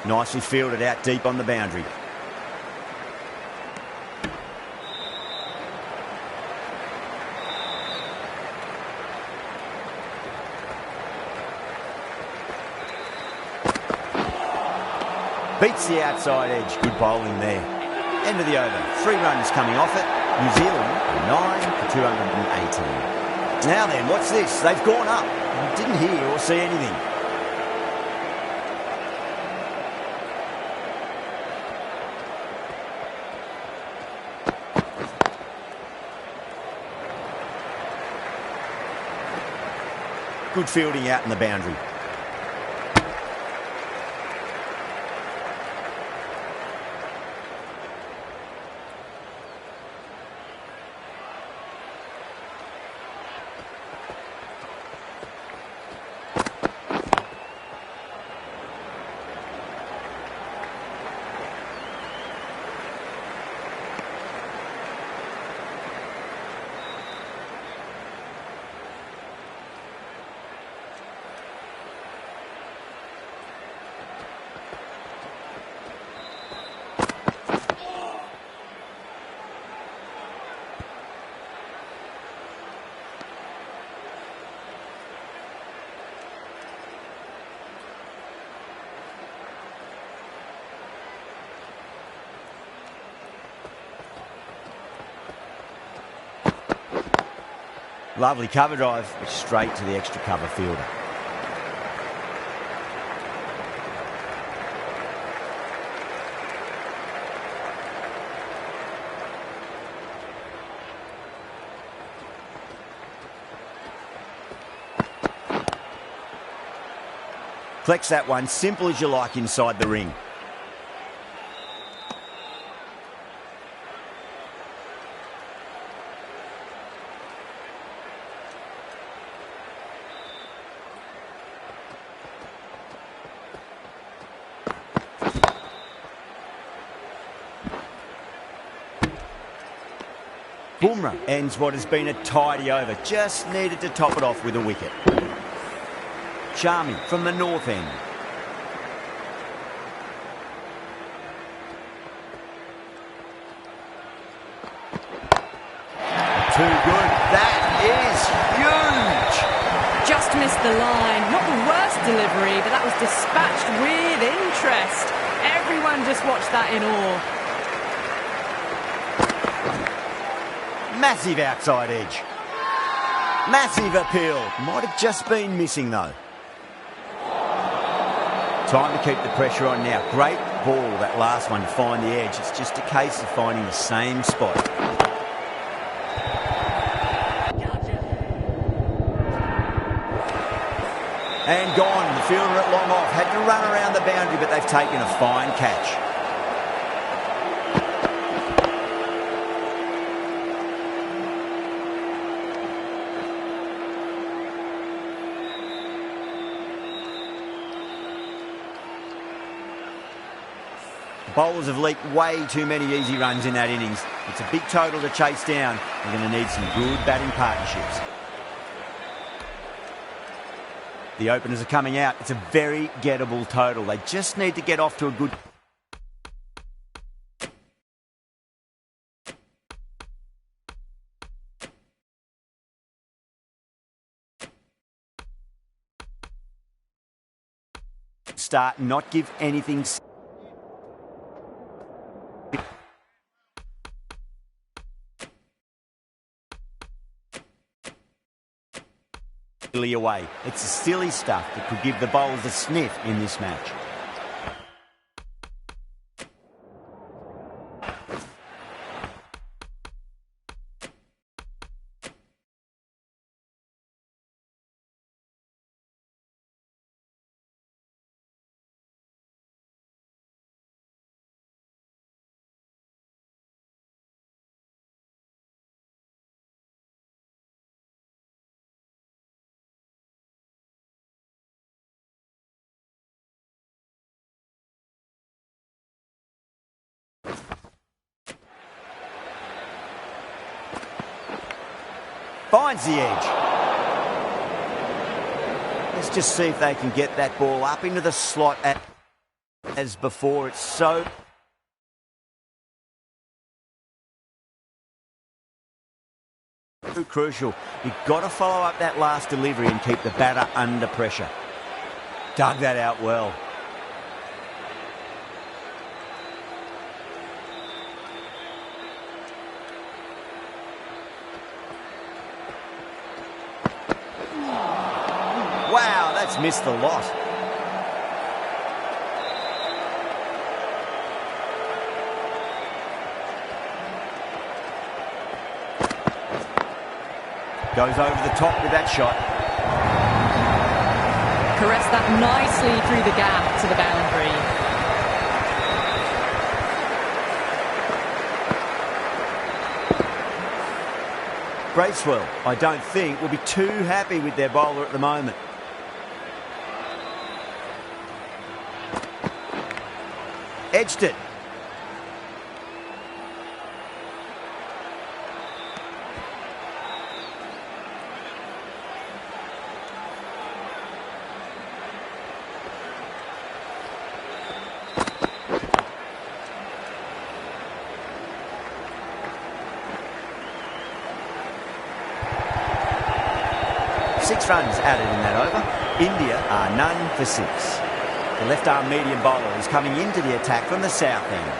Nicely fielded out deep on the boundary. Beats the outside edge. Good bowling there. End of the over. 3 runs coming off it. New Zealand 9 for 218. Now then, what's this? They've gone up. Didn't hear or see anything. Good fielding out in the boundary. Lovely cover drive, but straight to the extra cover fielder. Collects that one, simple as you like inside the ring. Bumrah ends what has been a tidy over. Just needed to top it off with a wicket. Shami from the north end. Too good. That is huge. Just missed the line. Not the worst delivery, but that was dispatched with interest. Everyone just watched that in awe. Massive outside edge. Massive appeal. Might have just been missing though. Time to keep the pressure on now. Great ball, that last one, to find the edge. It's just a case of finding the same spot. And gone. The fielder at long off. Had to run around the boundary, but they've taken a fine catch. Bowlers have leaked way too many easy runs in that innings. It's a big total to chase down. They're going to need some good batting partnerships. The openers are coming out. It's a very gettable total. They just need to get off to a good start, not give anything away. It's the silly stuff that could give the bowlers a sniff in this match. Finds the edge. Let's just see if they can get that ball up into the slot as before. It's so crucial. You've got to follow up that last delivery and keep the batter under pressure. Dug that out well. Wow, that's missed the lot. Goes over the top with that shot. Caressed that nicely through the gap to the boundary. Bracewell, I don't think, will be too happy with their bowler at the moment. Edged it. Six runs added in that over. India are none for six. The left-arm medium bowler is coming into the attack from the south end.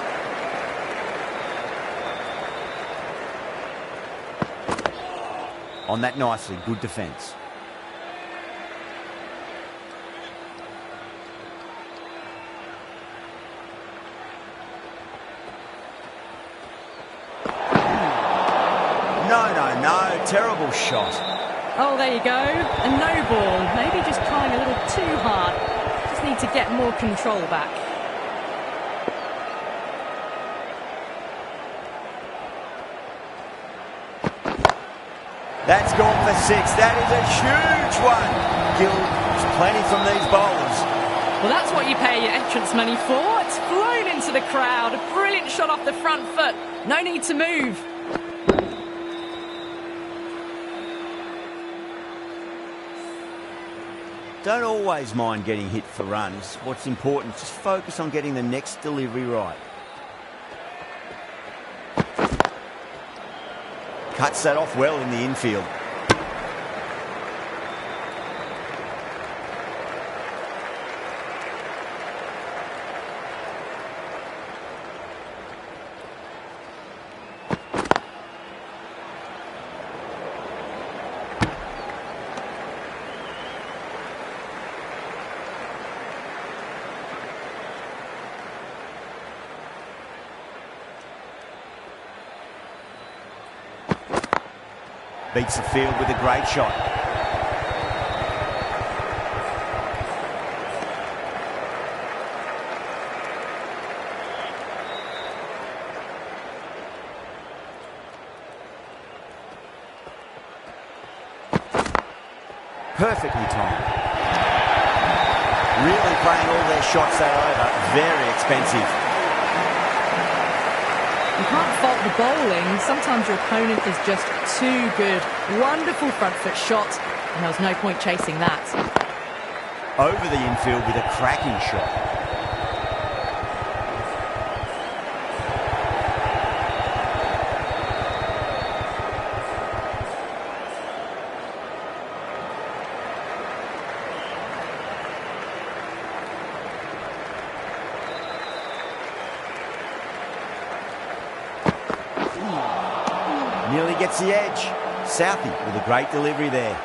on that nicely. Good defence. No. Terrible shot. Oh, there you go. A no ball. Maybe just trying a little too hard. Just need to get more control back. That's gone for 6. That is a huge one. Gill's plenty from these bowlers. Well, that's what you pay your entrance money for. It's flown into the crowd. A brilliant shot off the front foot. No need to move. Don't always mind getting hit for runs. What's important is just focus on getting the next delivery right. Cuts that off well in the infield. Beats the field with a great shot. Perfectly timed. Really playing all their shots that over. Very expensive. You can't fault the bowling. Sometimes your opponent is just too good. Wonderful front foot shot, and there was no point chasing that. Over the infield with a cracking shot. Nearly gets the edge. Southey with a great delivery there.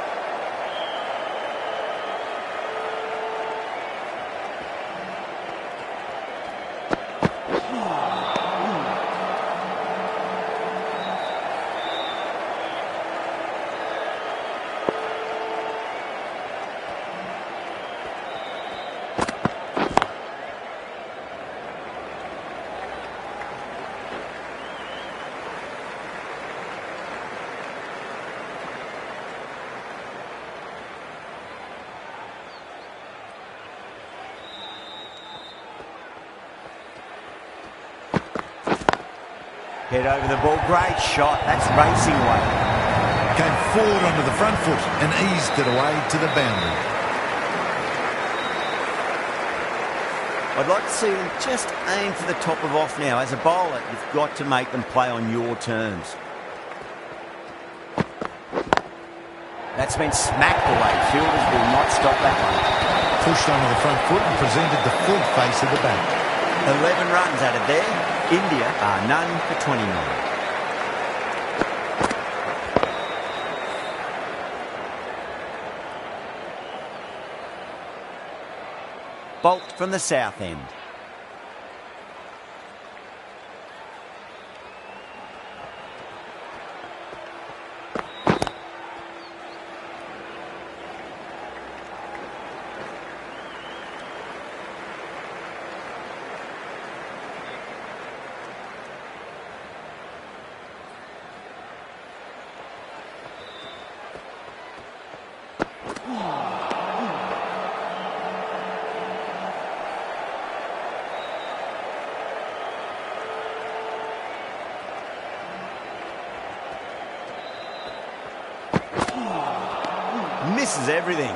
Head over the ball, great shot, that's racing away. Came forward onto the front foot and eased it away to the boundary. I'd like to see them just aim for the top of off now. As a bowler, you've got to make them play on your terms. That's been smacked away. Fielders will not stop that one. Pushed onto the front foot and presented the full face of the bat. 11 runs added there. India are none for 29. Bolt from the south end. Misses everything.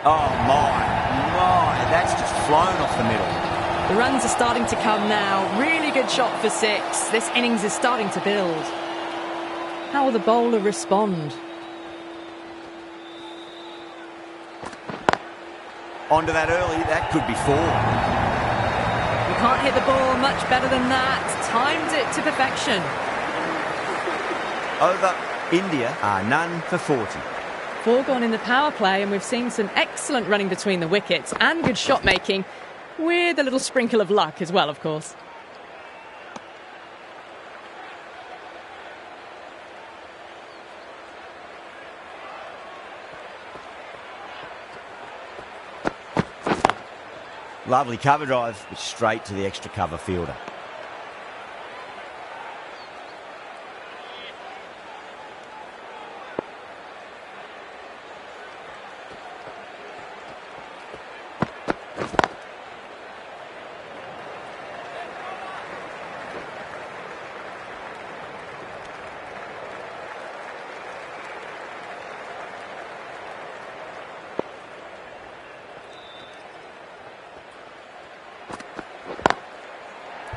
Oh, my, that's just flown off the middle. The runs are starting to come now. Really good shot for 6. This innings is starting to build. How will the bowler respond? Onto that early, that could be 4. You can't hit the ball much better than that. Timed it to perfection. Over India are none for 40. 4 gone in the power play, and we've seen some excellent running between the wickets and good shot making, with a little sprinkle of luck as well, of course. Lovely cover drive, but straight to the extra cover fielder.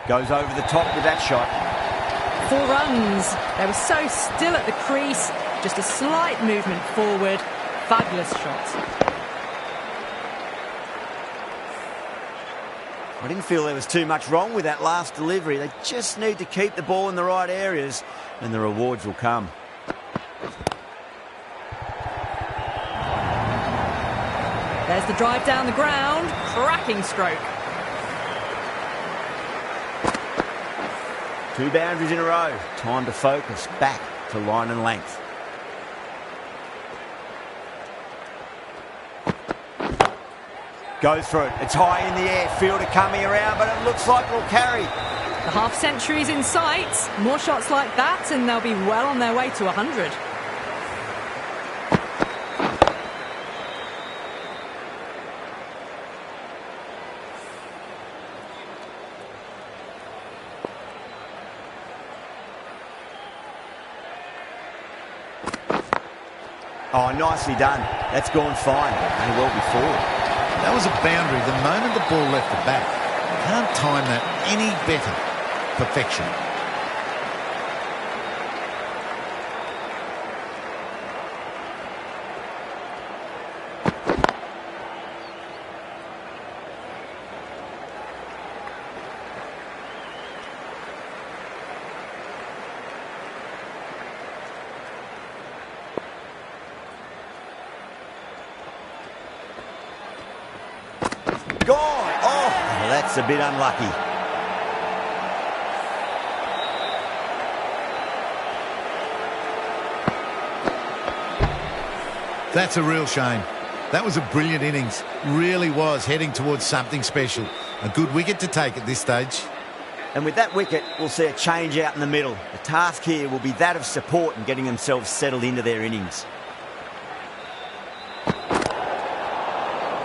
Goes over the top with that shot. 4 runs. They were so still at the crease. Just a slight movement forward. Fabulous shot. I didn't feel there was too much wrong with that last delivery. They just need to keep the ball in the right areas and the rewards will come. There's the drive down the ground. Cracking stroke. 2 boundaries in a row. Time to focus back to line and length. Goes through it. It's high in the air. Fielder coming around, but it looks like it'll carry. The half century's in sight. More shots like that and they'll be well on their way to 100. Oh, nicely done. That's gone fine. May well be 4. That was a boundary the moment the ball left the bat. Can't time that any better. Perfection. Gone! Oh, that's a bit unlucky. That's a real shame. That was a brilliant innings. Really was heading towards something special. A good wicket to take at this stage. And with that wicket, we'll see a change out in the middle. The task here will be that of support and getting themselves settled into their innings.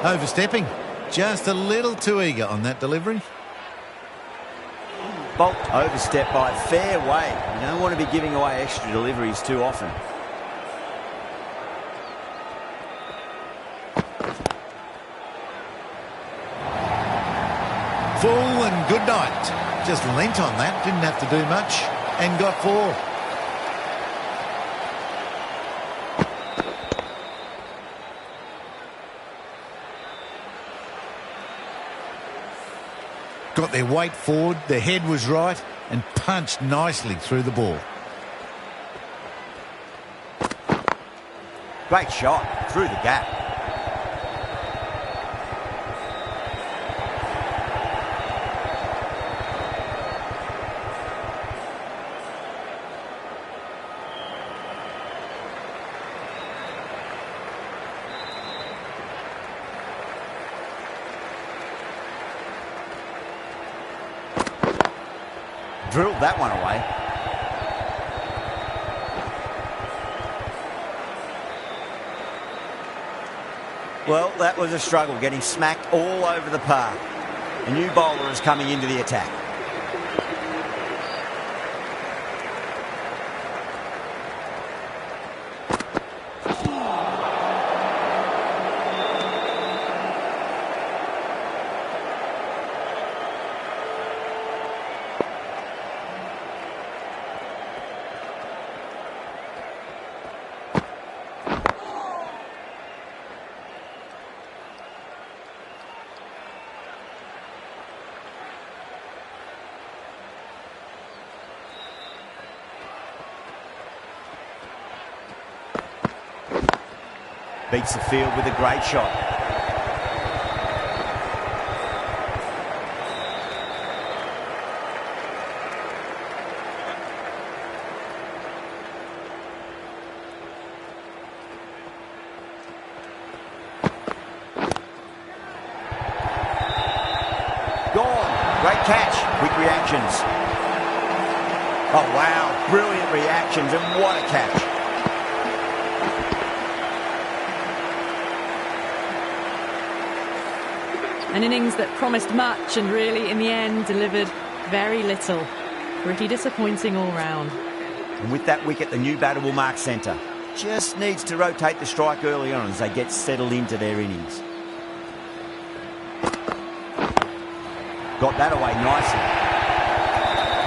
Overstepping. Just a little too eager on that delivery. Bolt overstepped by a fair way. You don't want to be giving away extra deliveries too often. Full and good night. Just leant on that, didn't have to do much, and got 4. Got their weight forward, their head was right, and punched nicely through the ball. Great shot through the gap. Drilled that one away. Well, that was a struggle, getting smacked all over the park. A new bowler is coming into the attack. Beats the field with a great shot. Gone. Great catch. Quick reactions. Oh, wow. Brilliant reactions, and what a catch. An innings that promised much and really, in the end, delivered very little. Pretty disappointing all round. And with that wicket, the new batter will mark centre. Just needs to rotate the strike early on as they get settled into their innings. Got that away nicely.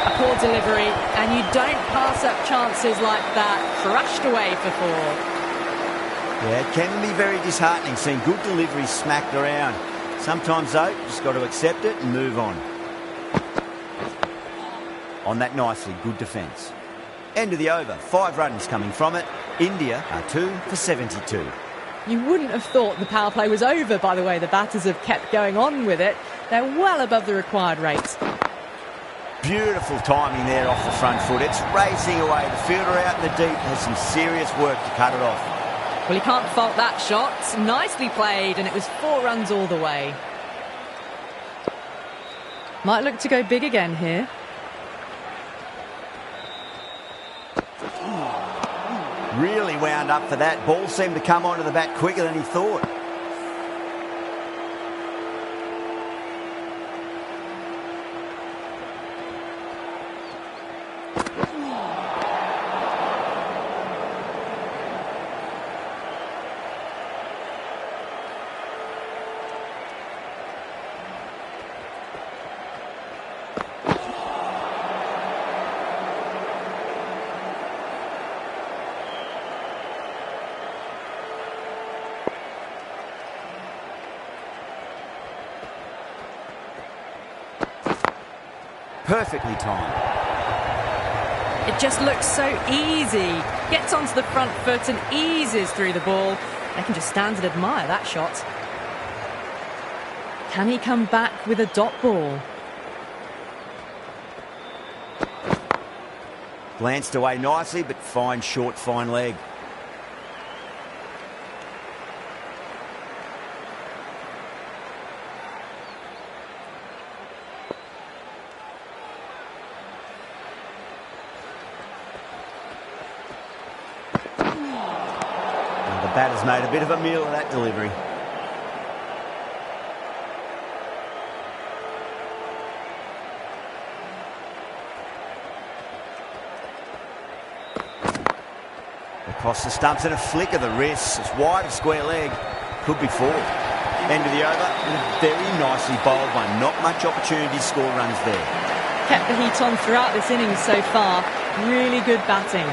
A poor delivery, and you don't pass up chances like that. Crushed away for 4. Yeah, it can be very disheartening seeing good deliveries smacked around. Sometimes, though, just got to accept it and move on. On that nicely, good defence. End of the over, 5 runs coming from it. India are 2 for 72. You wouldn't have thought the power play was over by the way the batters have kept going on with it. They're well above the required rates. Beautiful timing there off the front foot. It's racing away. The fielder out in the deep has some serious work to cut it off. Well, you can't fault that shot. Nicely played, and it was 4 runs all the way. Might look to go big again here. Really wound up for that. Ball seemed to come onto the bat quicker than he thought. Perfectly timed. It just looks so easy. Gets onto the front foot and eases through the ball. They can just stand and admire that shot. Can he come back with a dot ball? Glanced away nicely, but fine short, fine leg. The batter's made a bit of a meal of that delivery. Across the stumps and a flick of the wrist. It's wide of square leg. Could be 4. End of the over and a very nicely bowled one. Not much opportunity to score runs there. Kept the heat on throughout this innings so far. Really good batting.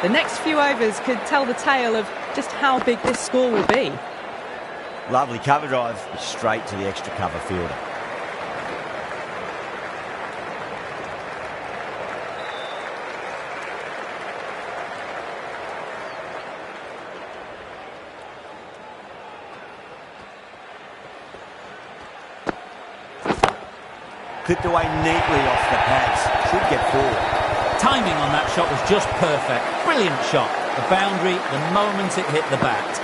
The next few overs could tell the tale of just how big this score will be. Lovely cover drive, straight to the extra cover fielder. Clipped away neatly off the pads. Should get 4. Timing on that shot was just perfect. Brilliant shot. The boundary the moment it hit the bat.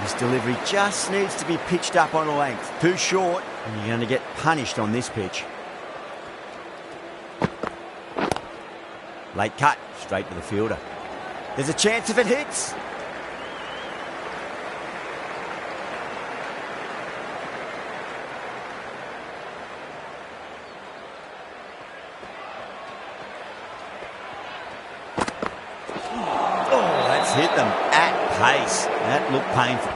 This delivery just needs to be pitched up on a length. Too short, and you're going to get punished on this pitch. Late cut, straight to the fielder. There's a chance if it hits. Hit them at pace. That looked painful.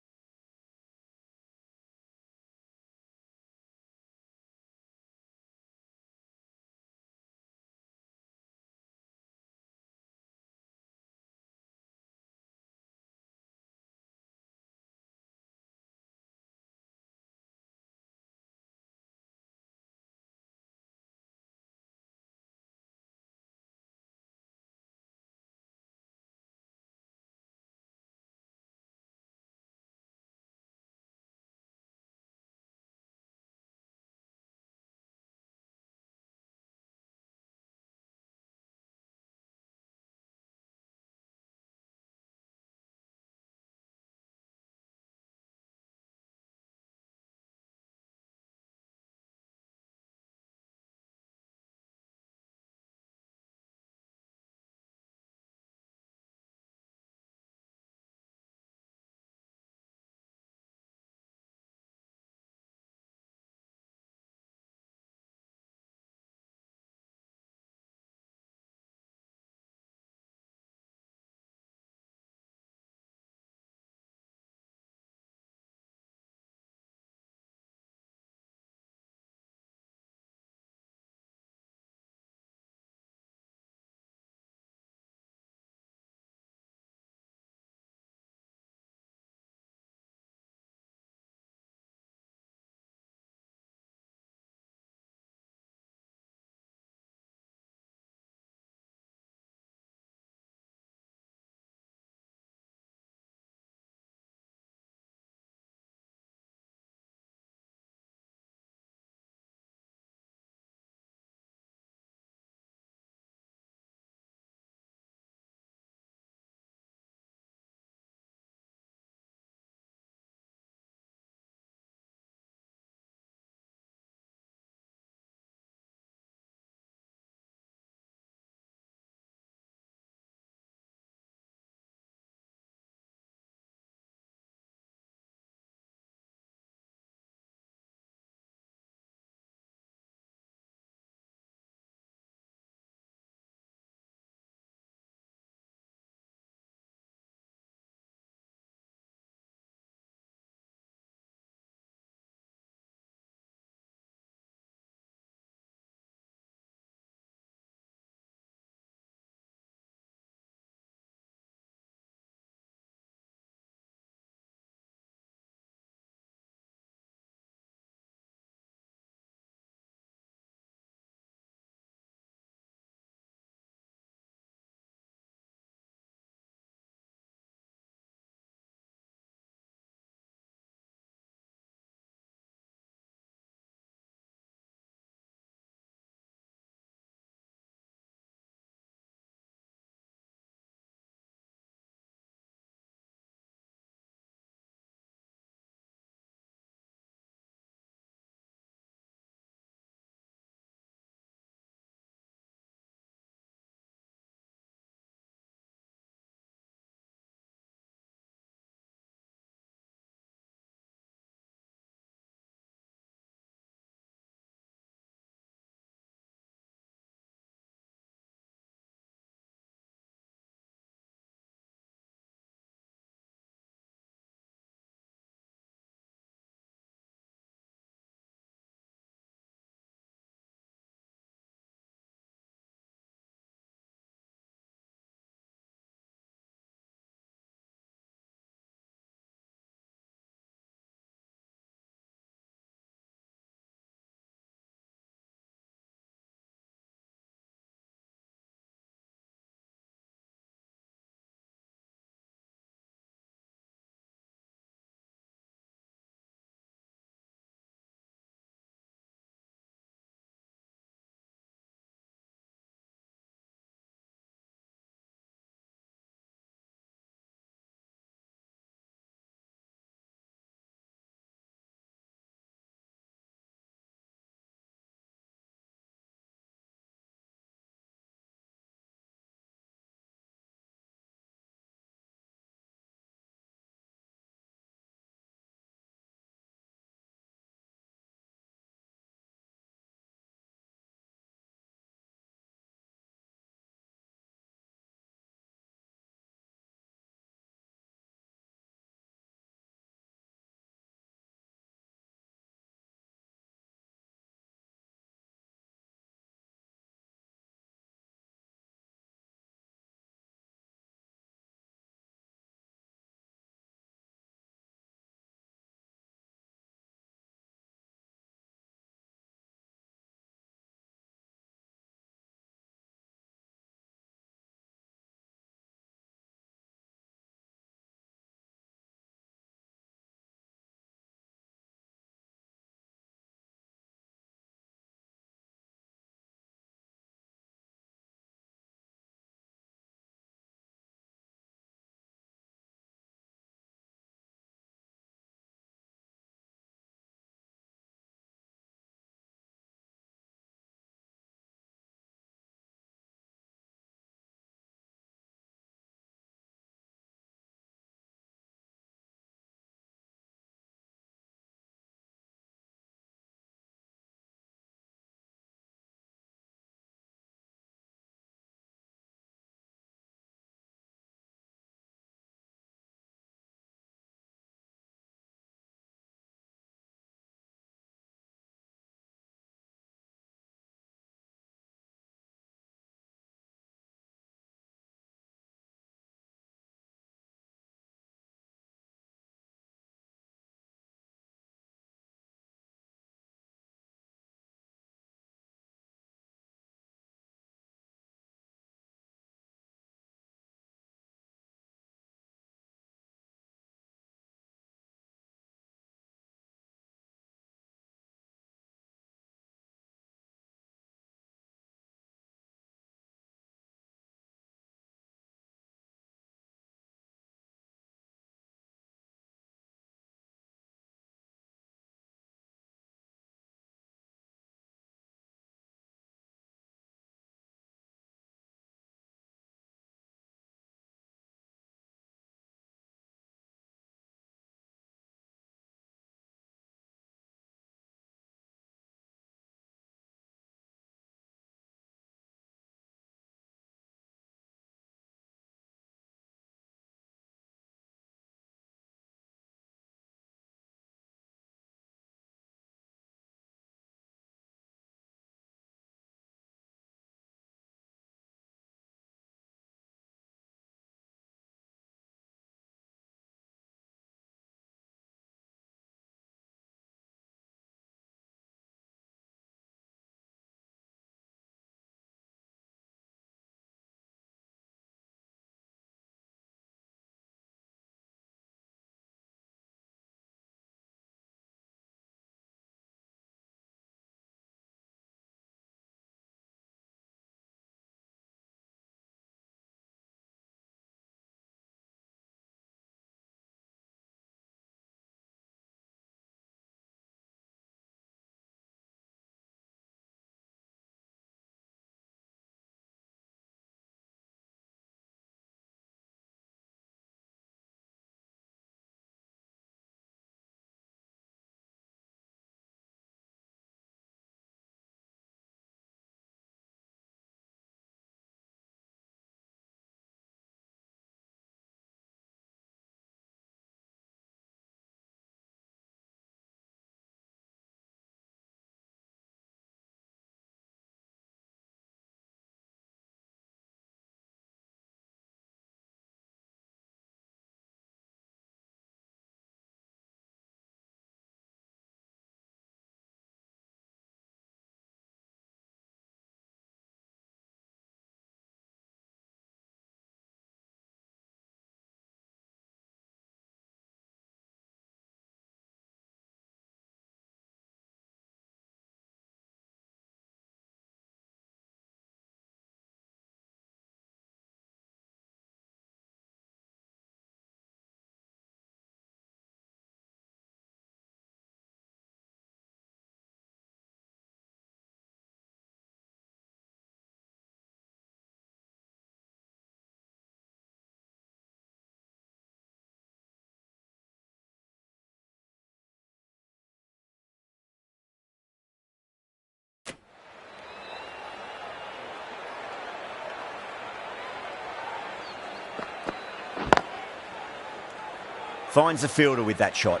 Finds the fielder with that shot.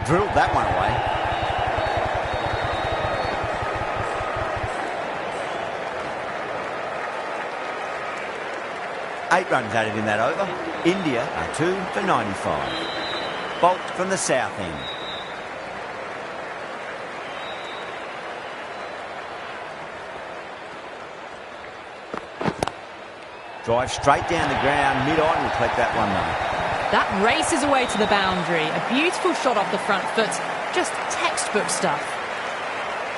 Drilled that one away. Eight runs added in that over. India are 2 for 95. Bolt from the south end. Drive straight down the ground. Mid-on will collect that one though. That races away to the boundary. A beautiful shot off the front foot. Just textbook stuff.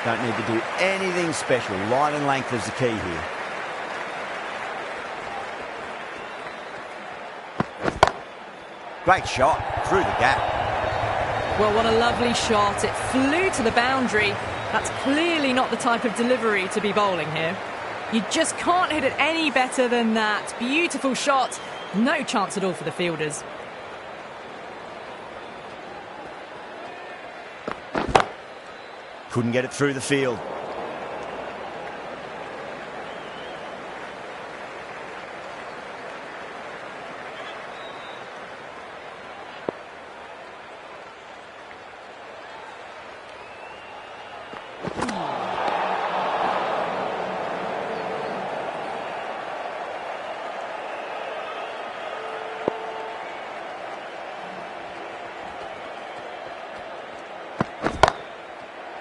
Don't need to do anything special. Line and length is the key here. Great shot through the gap. Well, what a lovely shot. It flew to the boundary. That's clearly not the type of delivery to be bowling here. You just can't hit it any better than that. Beautiful shot. No chance at all for the fielders. Couldn't get it through the field.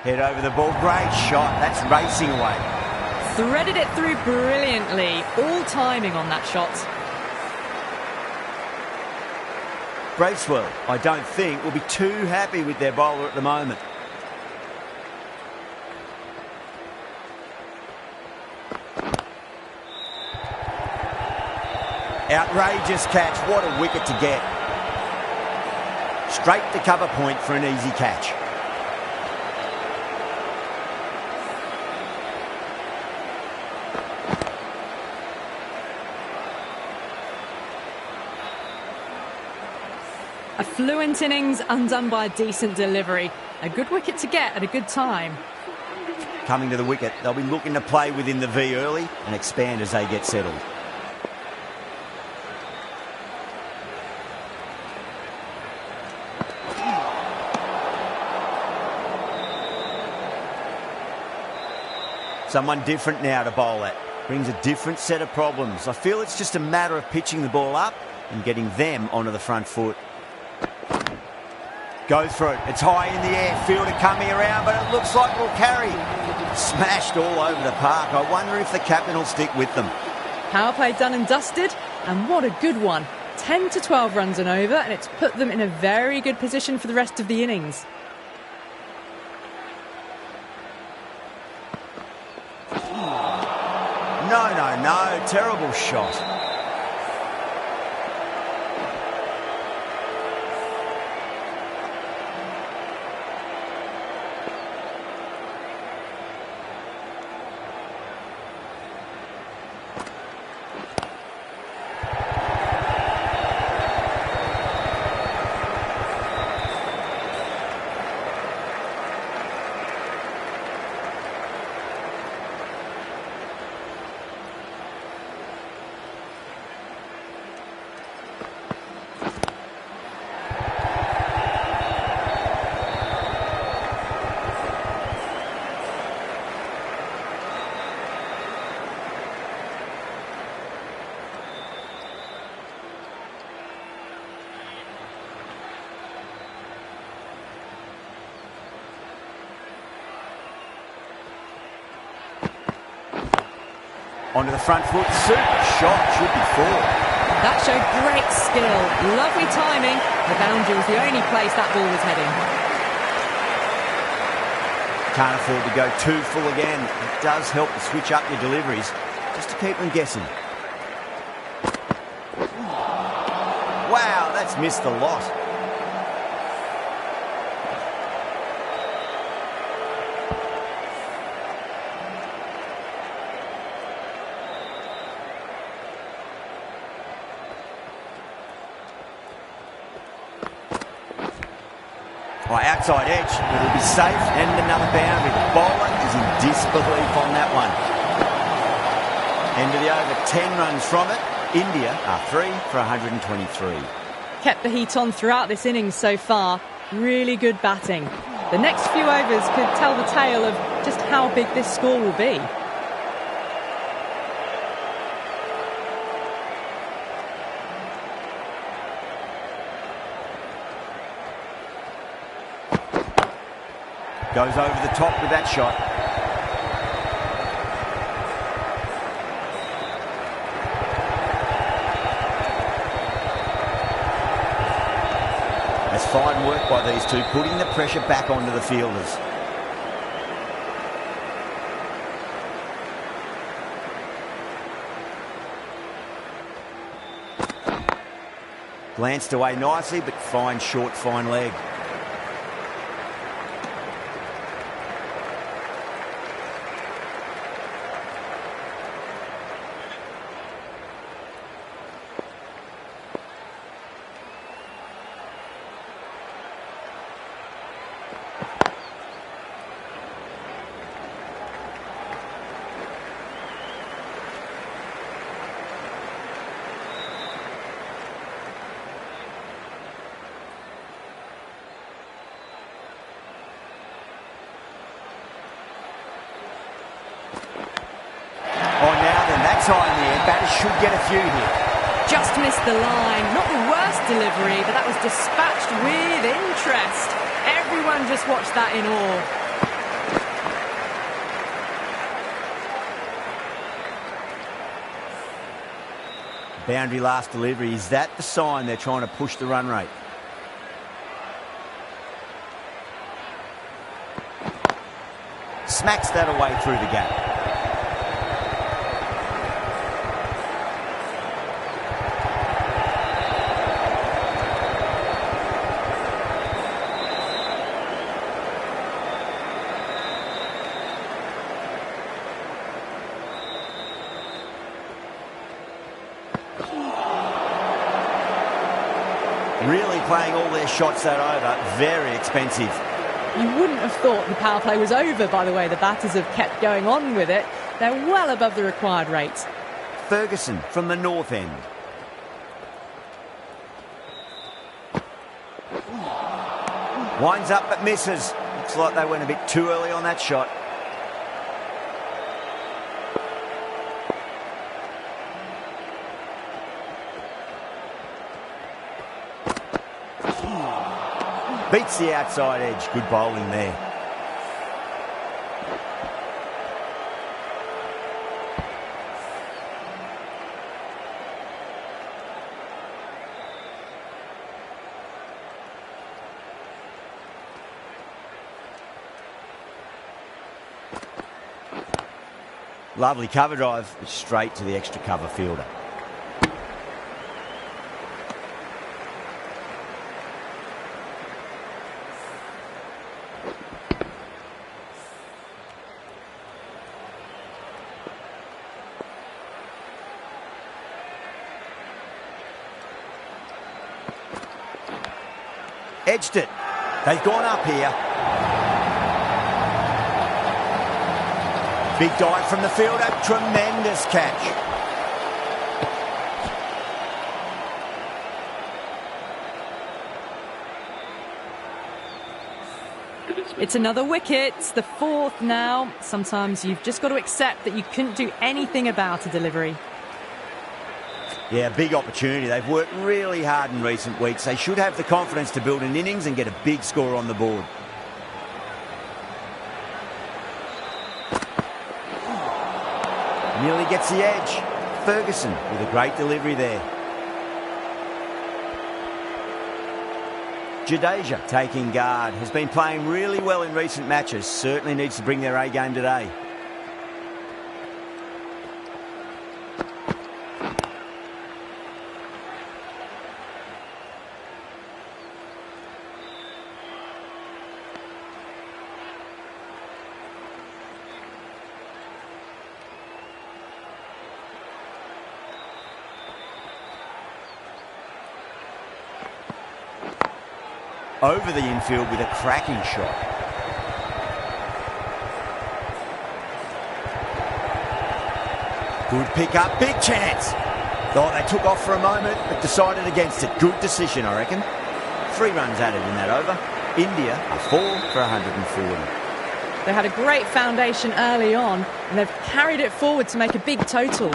Head over the ball, great shot, that's racing away. Threaded it through brilliantly, all timing on that shot. Bracewell, I don't think, will be too happy with their bowler at the moment. Outrageous catch, what a wicket to get. Straight to cover point for an easy catch. A fluent innings undone by a decent delivery. A good wicket to get at a good time. Coming to the wicket, they'll be looking to play within the V early and expand as they get settled. Someone different now to bowl at. Brings a different set of problems. I feel it's just a matter of pitching the ball up and getting them onto the front foot. Go through it. It's high in the air. Fielder coming around, but it looks like it'll carry. Smashed all over the park. I wonder if the captain will stick with them. Power play done and dusted, and what a good one. 10 to 12 runs and over, and it's put them in a very good position for the rest of the innings. No. Terrible shot. Onto the front foot, super shot, should be four. That showed great skill, lovely timing. The boundary was the only place that ball was heading. Can't afford to go too full again. It does help to switch up your deliveries, just to keep them guessing. Wow, that's missed a lot. Outside edge, it'll be safe, and another boundary. The bowler is in disbelief on that one. End of the over, 10 runs from it. India are 3 for 123. Kept the heat on throughout this innings so far. Really good batting. The next few overs could tell the tale of just how big this score will be. Goes over the top with that shot. That's fine work by these two, putting the pressure back onto the fielders. Glanced away nicely, but fine short, fine leg. Time there, batters should get a few here. Just missed the line. Not the worst delivery, but that was dispatched with interest. Everyone just watched that in awe. Boundary last delivery. Is that the sign they're trying to push the run rate? Smacks that away through the gap. Really playing all their shots that over. Very expensive. You wouldn't have thought the power play was over by the way the batters have kept going on with it. They're well above the required rate. Ferguson from the north end. Winds up but misses. Looks like they went a bit too early on that shot. Beats the outside edge. Good bowling there. Lovely cover drive, straight to the extra cover fielder. Edged it. They've gone up here. Big dive from the fielder. Tremendous catch. It's another wicket. It's the fourth now. Sometimes you've just got to accept that you couldn't do anything about a delivery. Yeah, big opportunity. They've worked really hard in recent weeks. They should have the confidence to build an innings and get a big score on the board. Nearly gets the edge. Ferguson with a great delivery there. Jadeja taking guard. Has been playing really well in recent matches. Certainly needs to bring their A game today. over the infield with a cracking shot. Good pick up, big chance. Oh, they took off for a moment, but decided against it. Good decision, I reckon. 3 runs added in that over. India are 4 for 140. They had a great foundation early on, and they've carried it forward to make a big total.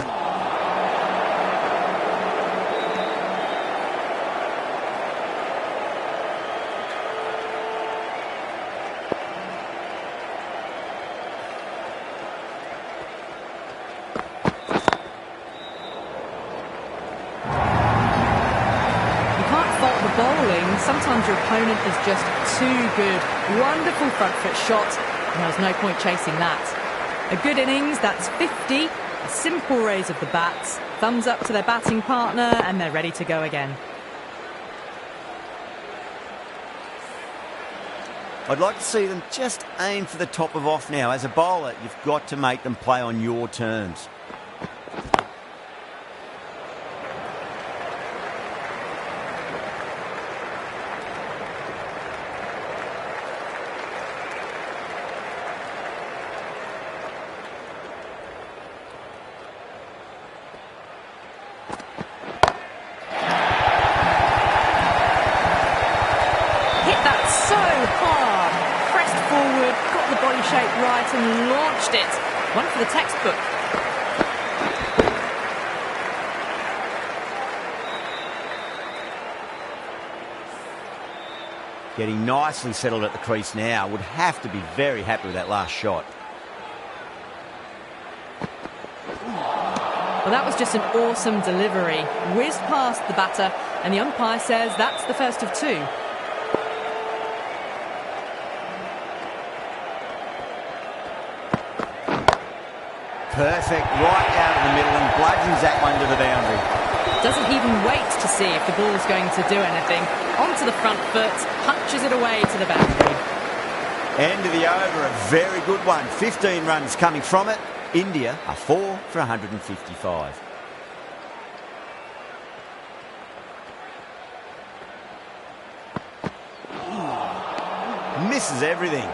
Sometimes your opponent is just too good. Wonderful front foot shot, and there was no point chasing that. A good innings, that's 50. A simple raise of the bats. Thumbs up to their batting partner, and they're ready to go again. I'd like to see them just aim for the top of off now. As a bowler, you've got to make them play on your terms. Right and launched it. One for the textbook. Getting nicely settled at the crease now. Would have to be very happy with that last shot. Well, that was just an awesome delivery. Whizzed past the batter, and the umpire says that's the first of 2. Perfect, right out of the middle and bludgeons that one to the boundary. Doesn't even wait to see if the ball's going to do anything. Onto the front foot, punches it away to the boundary. End of the over, a very good one. 15 runs coming from it. India are 4 for 155. Misses everything.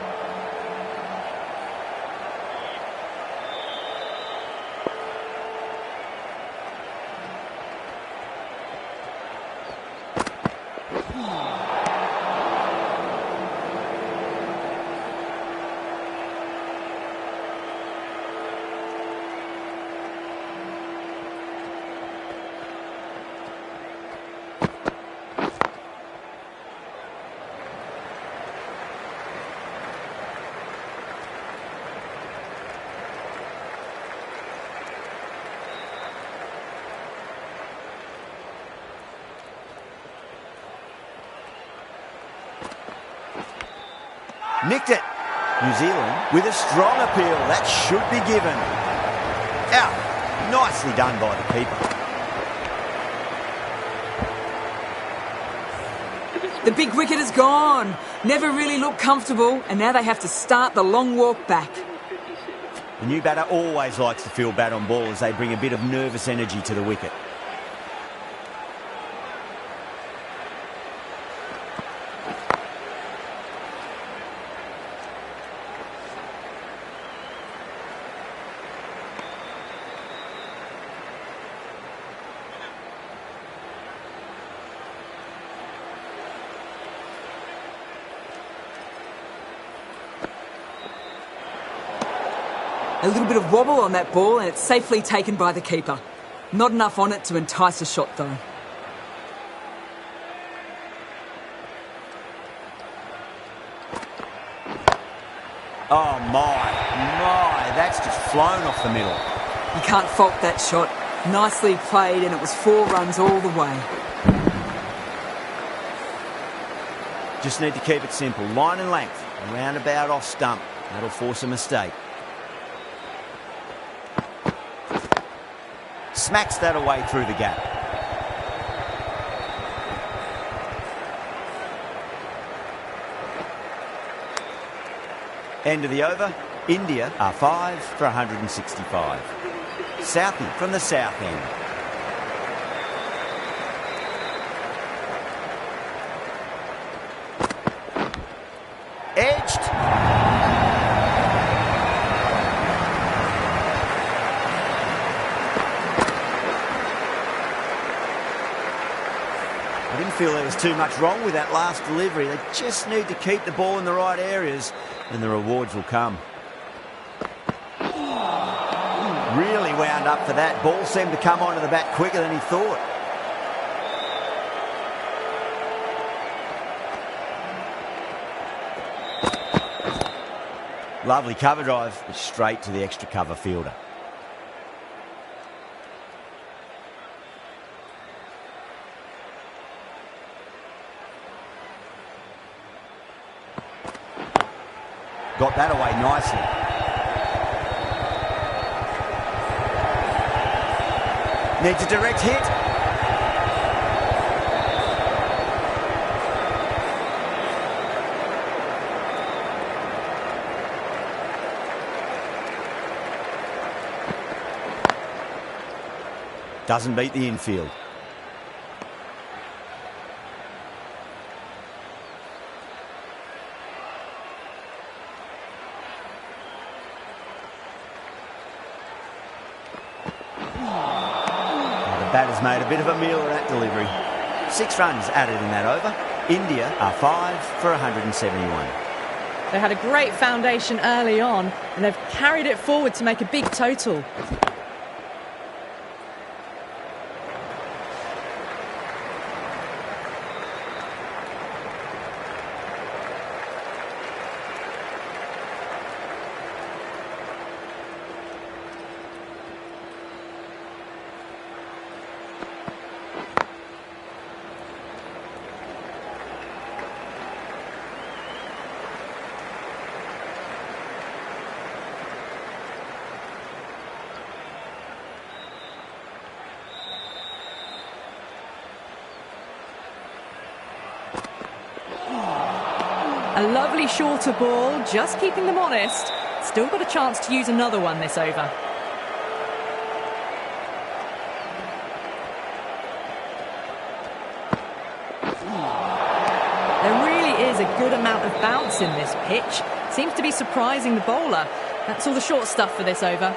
Nicked it. New Zealand with a strong appeal. That should be given. Out. Nicely done by the keeper. The big wicket is gone. Never really looked comfortable, and now they have to start the long walk back. The new batter always likes to feel bat on ball as they bring a bit of nervous energy to the wicket. A little bit of wobble on that ball and it's safely taken by the keeper. Not enough on it to entice a shot though. Oh my, that's just flown off the middle. You can't fault that shot. Nicely played and it was 4 runs all the way. Just need to keep it simple. Line and length, roundabout off stump. That'll force a mistake. Smacks that away through the gap. End of the over. India are 5 for 165. Southey from the south end. I didn't feel there was too much wrong with that last delivery. They just need to keep the ball in the right areas and the rewards will come. Really wound up for that. Ball seemed to come onto the bat quicker than he thought. Lovely cover drive, but straight to the extra cover fielder. Got that away nicely. Needs a direct hit. Doesn't beat the infield. Batter's made a bit of a meal of that delivery. 6 runs added in that over. India are 5 for 171. They had a great foundation early on and they've carried it forward to make a big total. A lovely shorter ball, just keeping them honest. Still got a chance to use another one this over. There really is a good amount of bounce in this pitch. Seems to be surprising the bowler. That's all the short stuff for this over.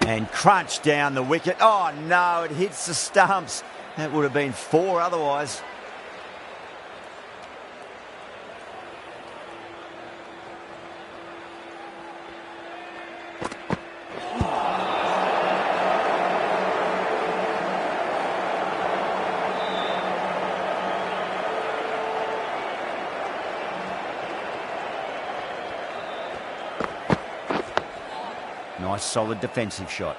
And crunch down the wicket. Oh no, it hits the stumps. That would have been 4 otherwise. Nice solid defensive shot.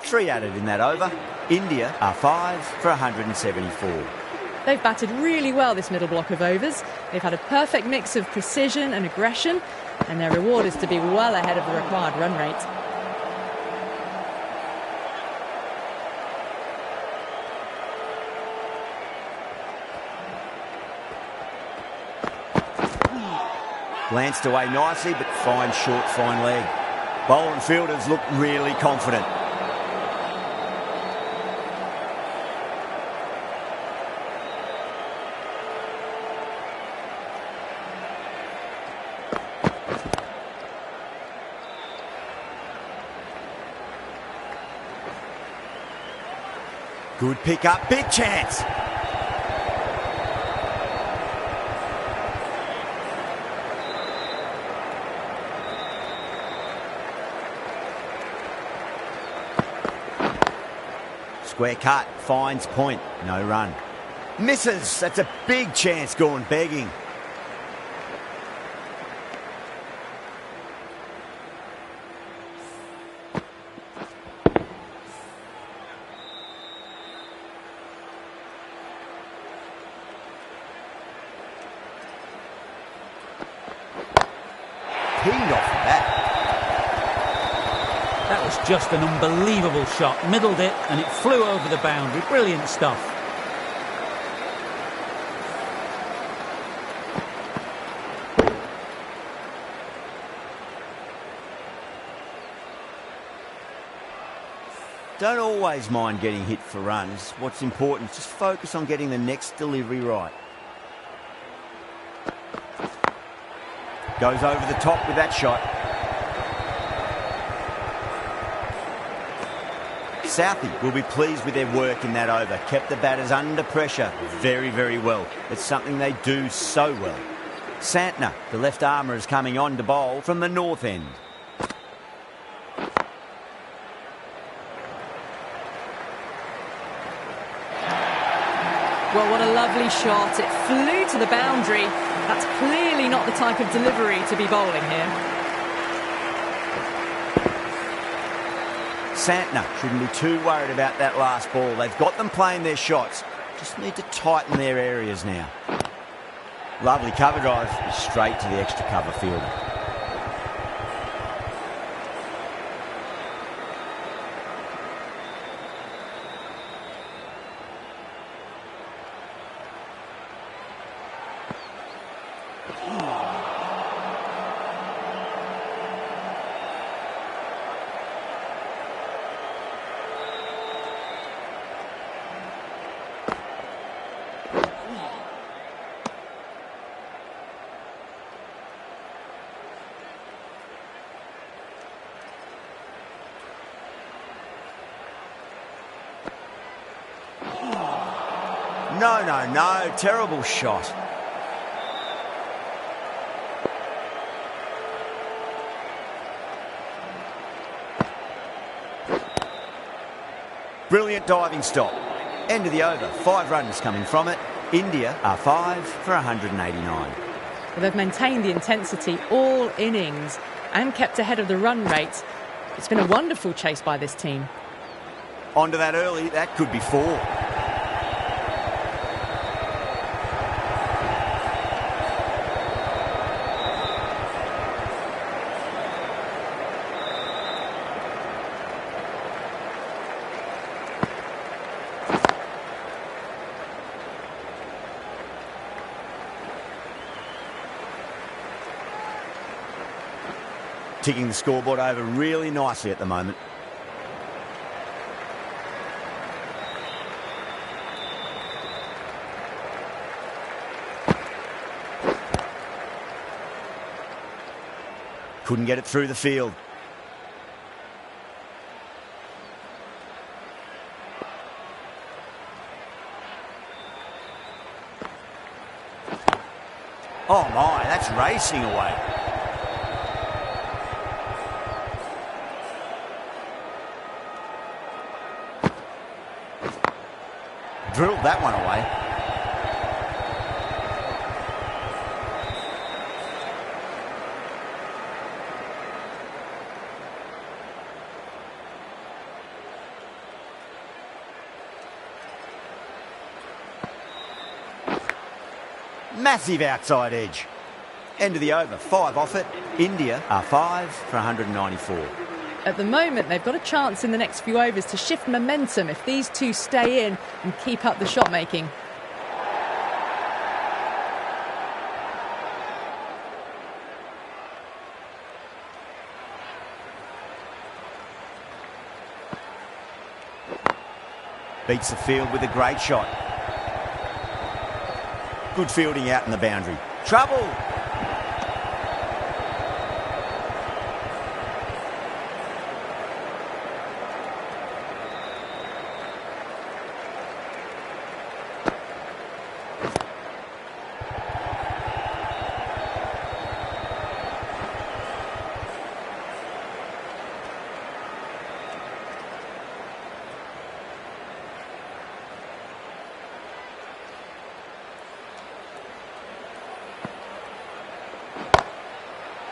3 added in that over. India are 5 for 174. They've batted really well this middle block of overs. They've had a perfect mix of precision and aggression, and their reward is to be well ahead of the required run rate. Glanced away nicely, but fine short, fine leg. Bowler and fielders look really confident. Good pick up, big chance. Square cut, finds point, no run. Misses, that's a big chance going begging. Pinged off the bat. That was just an unbelievable shot. Middled it and it flew over the boundary. Brilliant stuff. Don't always mind getting hit for runs. What's important is just focus on getting the next delivery right. Goes over the top with that shot. Southie will be pleased with their work in that over. Kept the batters under pressure very, very well. It's something they do so well. Santner, the left armour, is coming on to bowl from the north end. Well, what a lovely shot. It flew to the boundary. That's clearly not the type of delivery to be bowling here. Santner shouldn't be too worried about that last ball. They've got them playing their shots. Just need to tighten their areas now. Lovely cover drive, straight to the extra cover fielder. No, terrible shot. Brilliant diving stop. End of the over. 5 runs coming from it. India are 5 for 189. Well, they've maintained the intensity all innings and kept ahead of the run rate. It's been a wonderful chase by this team. Onto that early. That could be 4. Ticking the scoreboard over really nicely at the moment. Couldn't get it through the field. Oh my, that's racing away. Drilled that one away. Massive outside edge. End of the over. 5 off it. India are 5 for 194. At the moment, they've got a chance in the next few overs to shift momentum if these two stay in and keep up the shot making. Beats the field with a great shot. Good fielding out in the boundary. Trouble!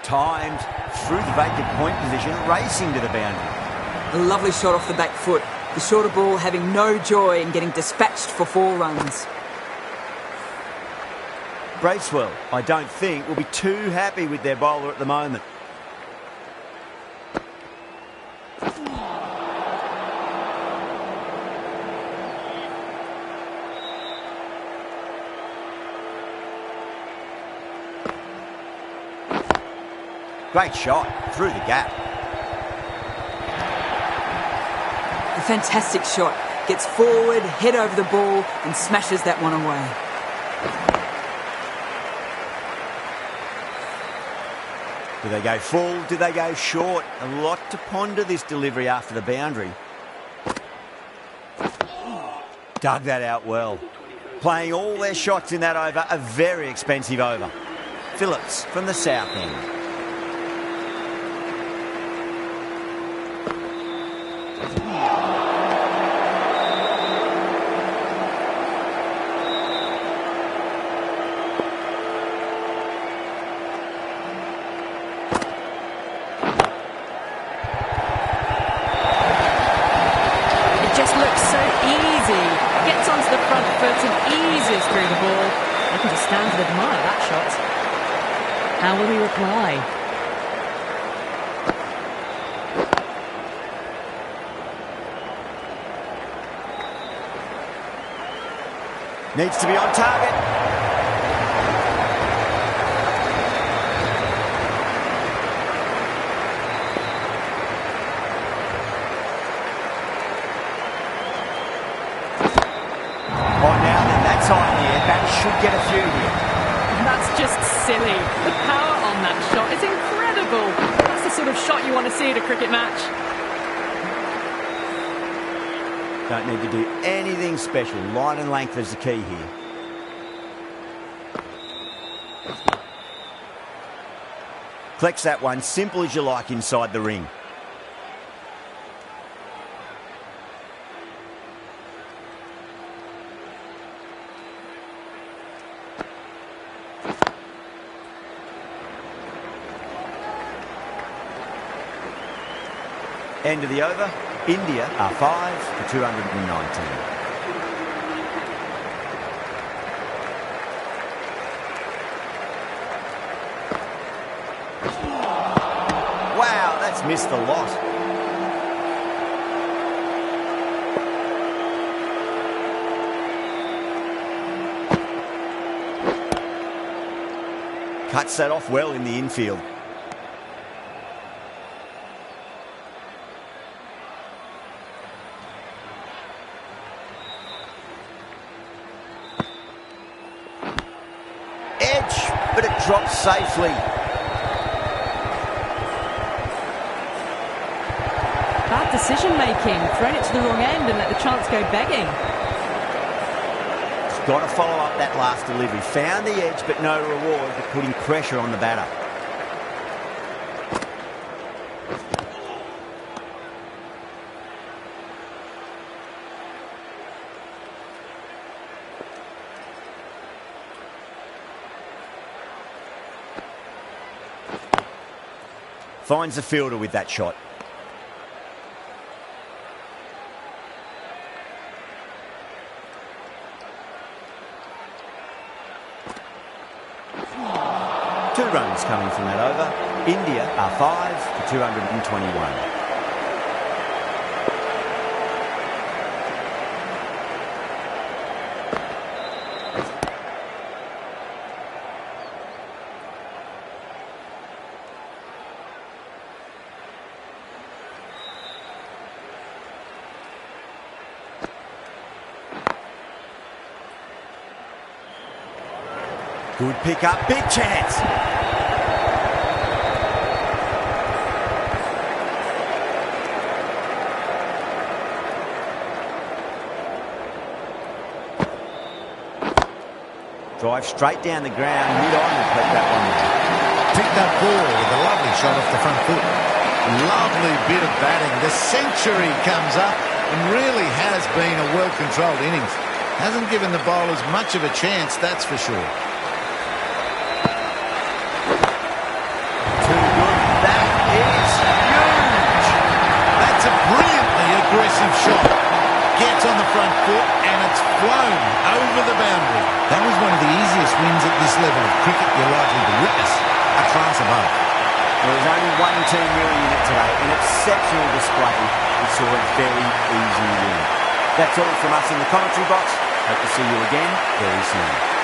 Timed through the vacant point position, racing to the boundary. A lovely shot off the back foot. The shorter ball having no joy in getting dispatched for 4 runs. Bracewell, I don't think, will be too happy with their bowler at the moment. Great shot through the gap. A fantastic shot. Gets forward, head over the ball and smashes that one away. Do they go full? Do they go short? A lot to ponder this delivery after the boundary. Dug that out well. Playing all their shots in that over, a very expensive over. Phillips from the south end. How will he reply? Needs to be on target. Oh, now then, that's high in the air. Bat should get a few here. That's just silly. The power on that shot is incredible. That's the sort of shot you want to see at a cricket match. Don't need to do anything special. Line and length is the key here. Collects that one, simple as you like, inside the ring. End of the over. India are 5 for 219. Wow, that's missed the lot. Cuts that off well in the infield. But it drops safely. Bad decision making. Thrown it to the wrong end and let the chance go begging. He's got to follow up that last delivery. Found the edge, but no reward for putting pressure on the batter. Finds the fielder with that shot. Two runs coming from that over. India are 5 for 221. Good pick up, big chance. Drive straight down the ground, mid-on and clip that one there. Picked up ball with a lovely shot off the front foot. Lovely bit of batting. The century comes up and really has been a well-controlled innings. Hasn't given the bowlers much of a chance, that's for sure. Aggressive shot. Gets on the front foot and it's flown over the boundary. That was one of the easiest wins at this level of cricket you're likely to witness. A class above. There was only one team really in it today. An exceptional display. We saw a very easy win. That's all from us in the commentary box. Hope to see you again very soon.